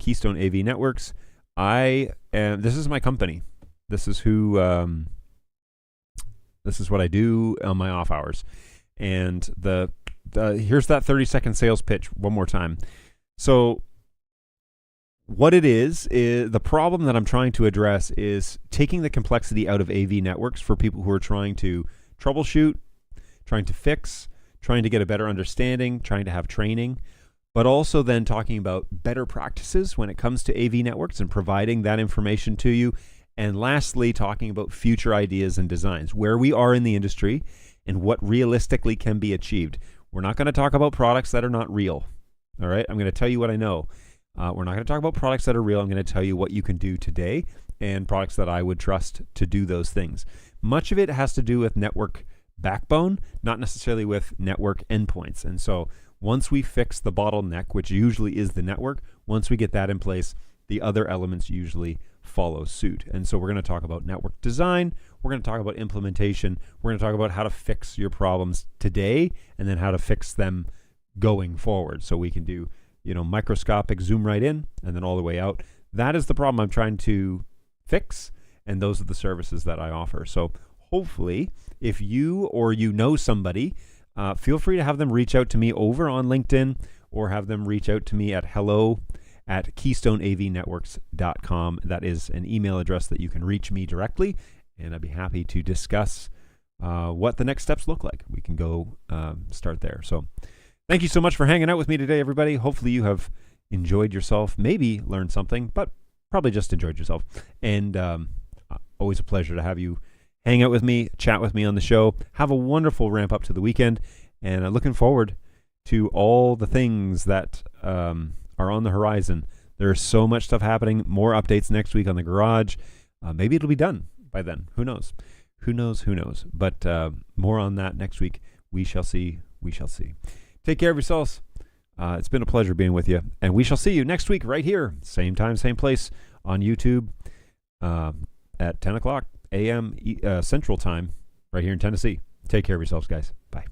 Keystone AV Networks. This is my company. This is this is what I do on my off hours. And here's that 30-second sales pitch one more time. So what it is the problem that I'm trying to address is taking the complexity out of AV networks for people who are trying to troubleshoot, trying to fix, trying to get a better understanding, trying to have training, but also then talking about better practices when it comes to AV networks and providing that information to you. And lastly, talking about future ideas and designs, where we are in the industry and what realistically can be achieved. We're not going to talk about products that are not real. All right. I'm going to tell you what I know. We're not going to talk about products that are real. I'm going to tell you what you can do today and products that I would trust to do those things. Much of it has to do with network backbone, not necessarily with network endpoints. And so once we fix the bottleneck, which usually is the network, once we get that in place, the other elements usually follow suit. And so we're going to talk about network design. We're going to talk about implementation. We're going to talk about how to fix your problems today and then how to fix them going forward. So we can do, microscopic zoom right in and then all the way out. That is the problem I'm trying to fix. And those are the services that I offer. So hopefully if you or you know somebody, feel free to have them reach out to me over on LinkedIn or have them reach out to me at hello@keystoneavnetworks.com. That is an email address that you can reach me directly, and I'd be happy to discuss what the next steps look like. We can go start there. So thank you so much for hanging out with me today, everybody. Hopefully you have enjoyed yourself, maybe learned something, but probably just enjoyed yourself. And always a pleasure to have you hang out with me, chat with me on the show. Have a wonderful ramp up to the weekend, and I'm looking forward to all the things that are on the horizon. There's so much stuff happening, more updates next week on the garage. Maybe it'll be done by then. Who knows? Who knows? But more on that next week. We shall see. We shall see. Take care of yourselves. It's been a pleasure being with you. And we shall see you next week right here. Same time, same place on YouTube at 10 o'clock a.m. Central Time right here in Tennessee. Take care of yourselves, guys. Bye.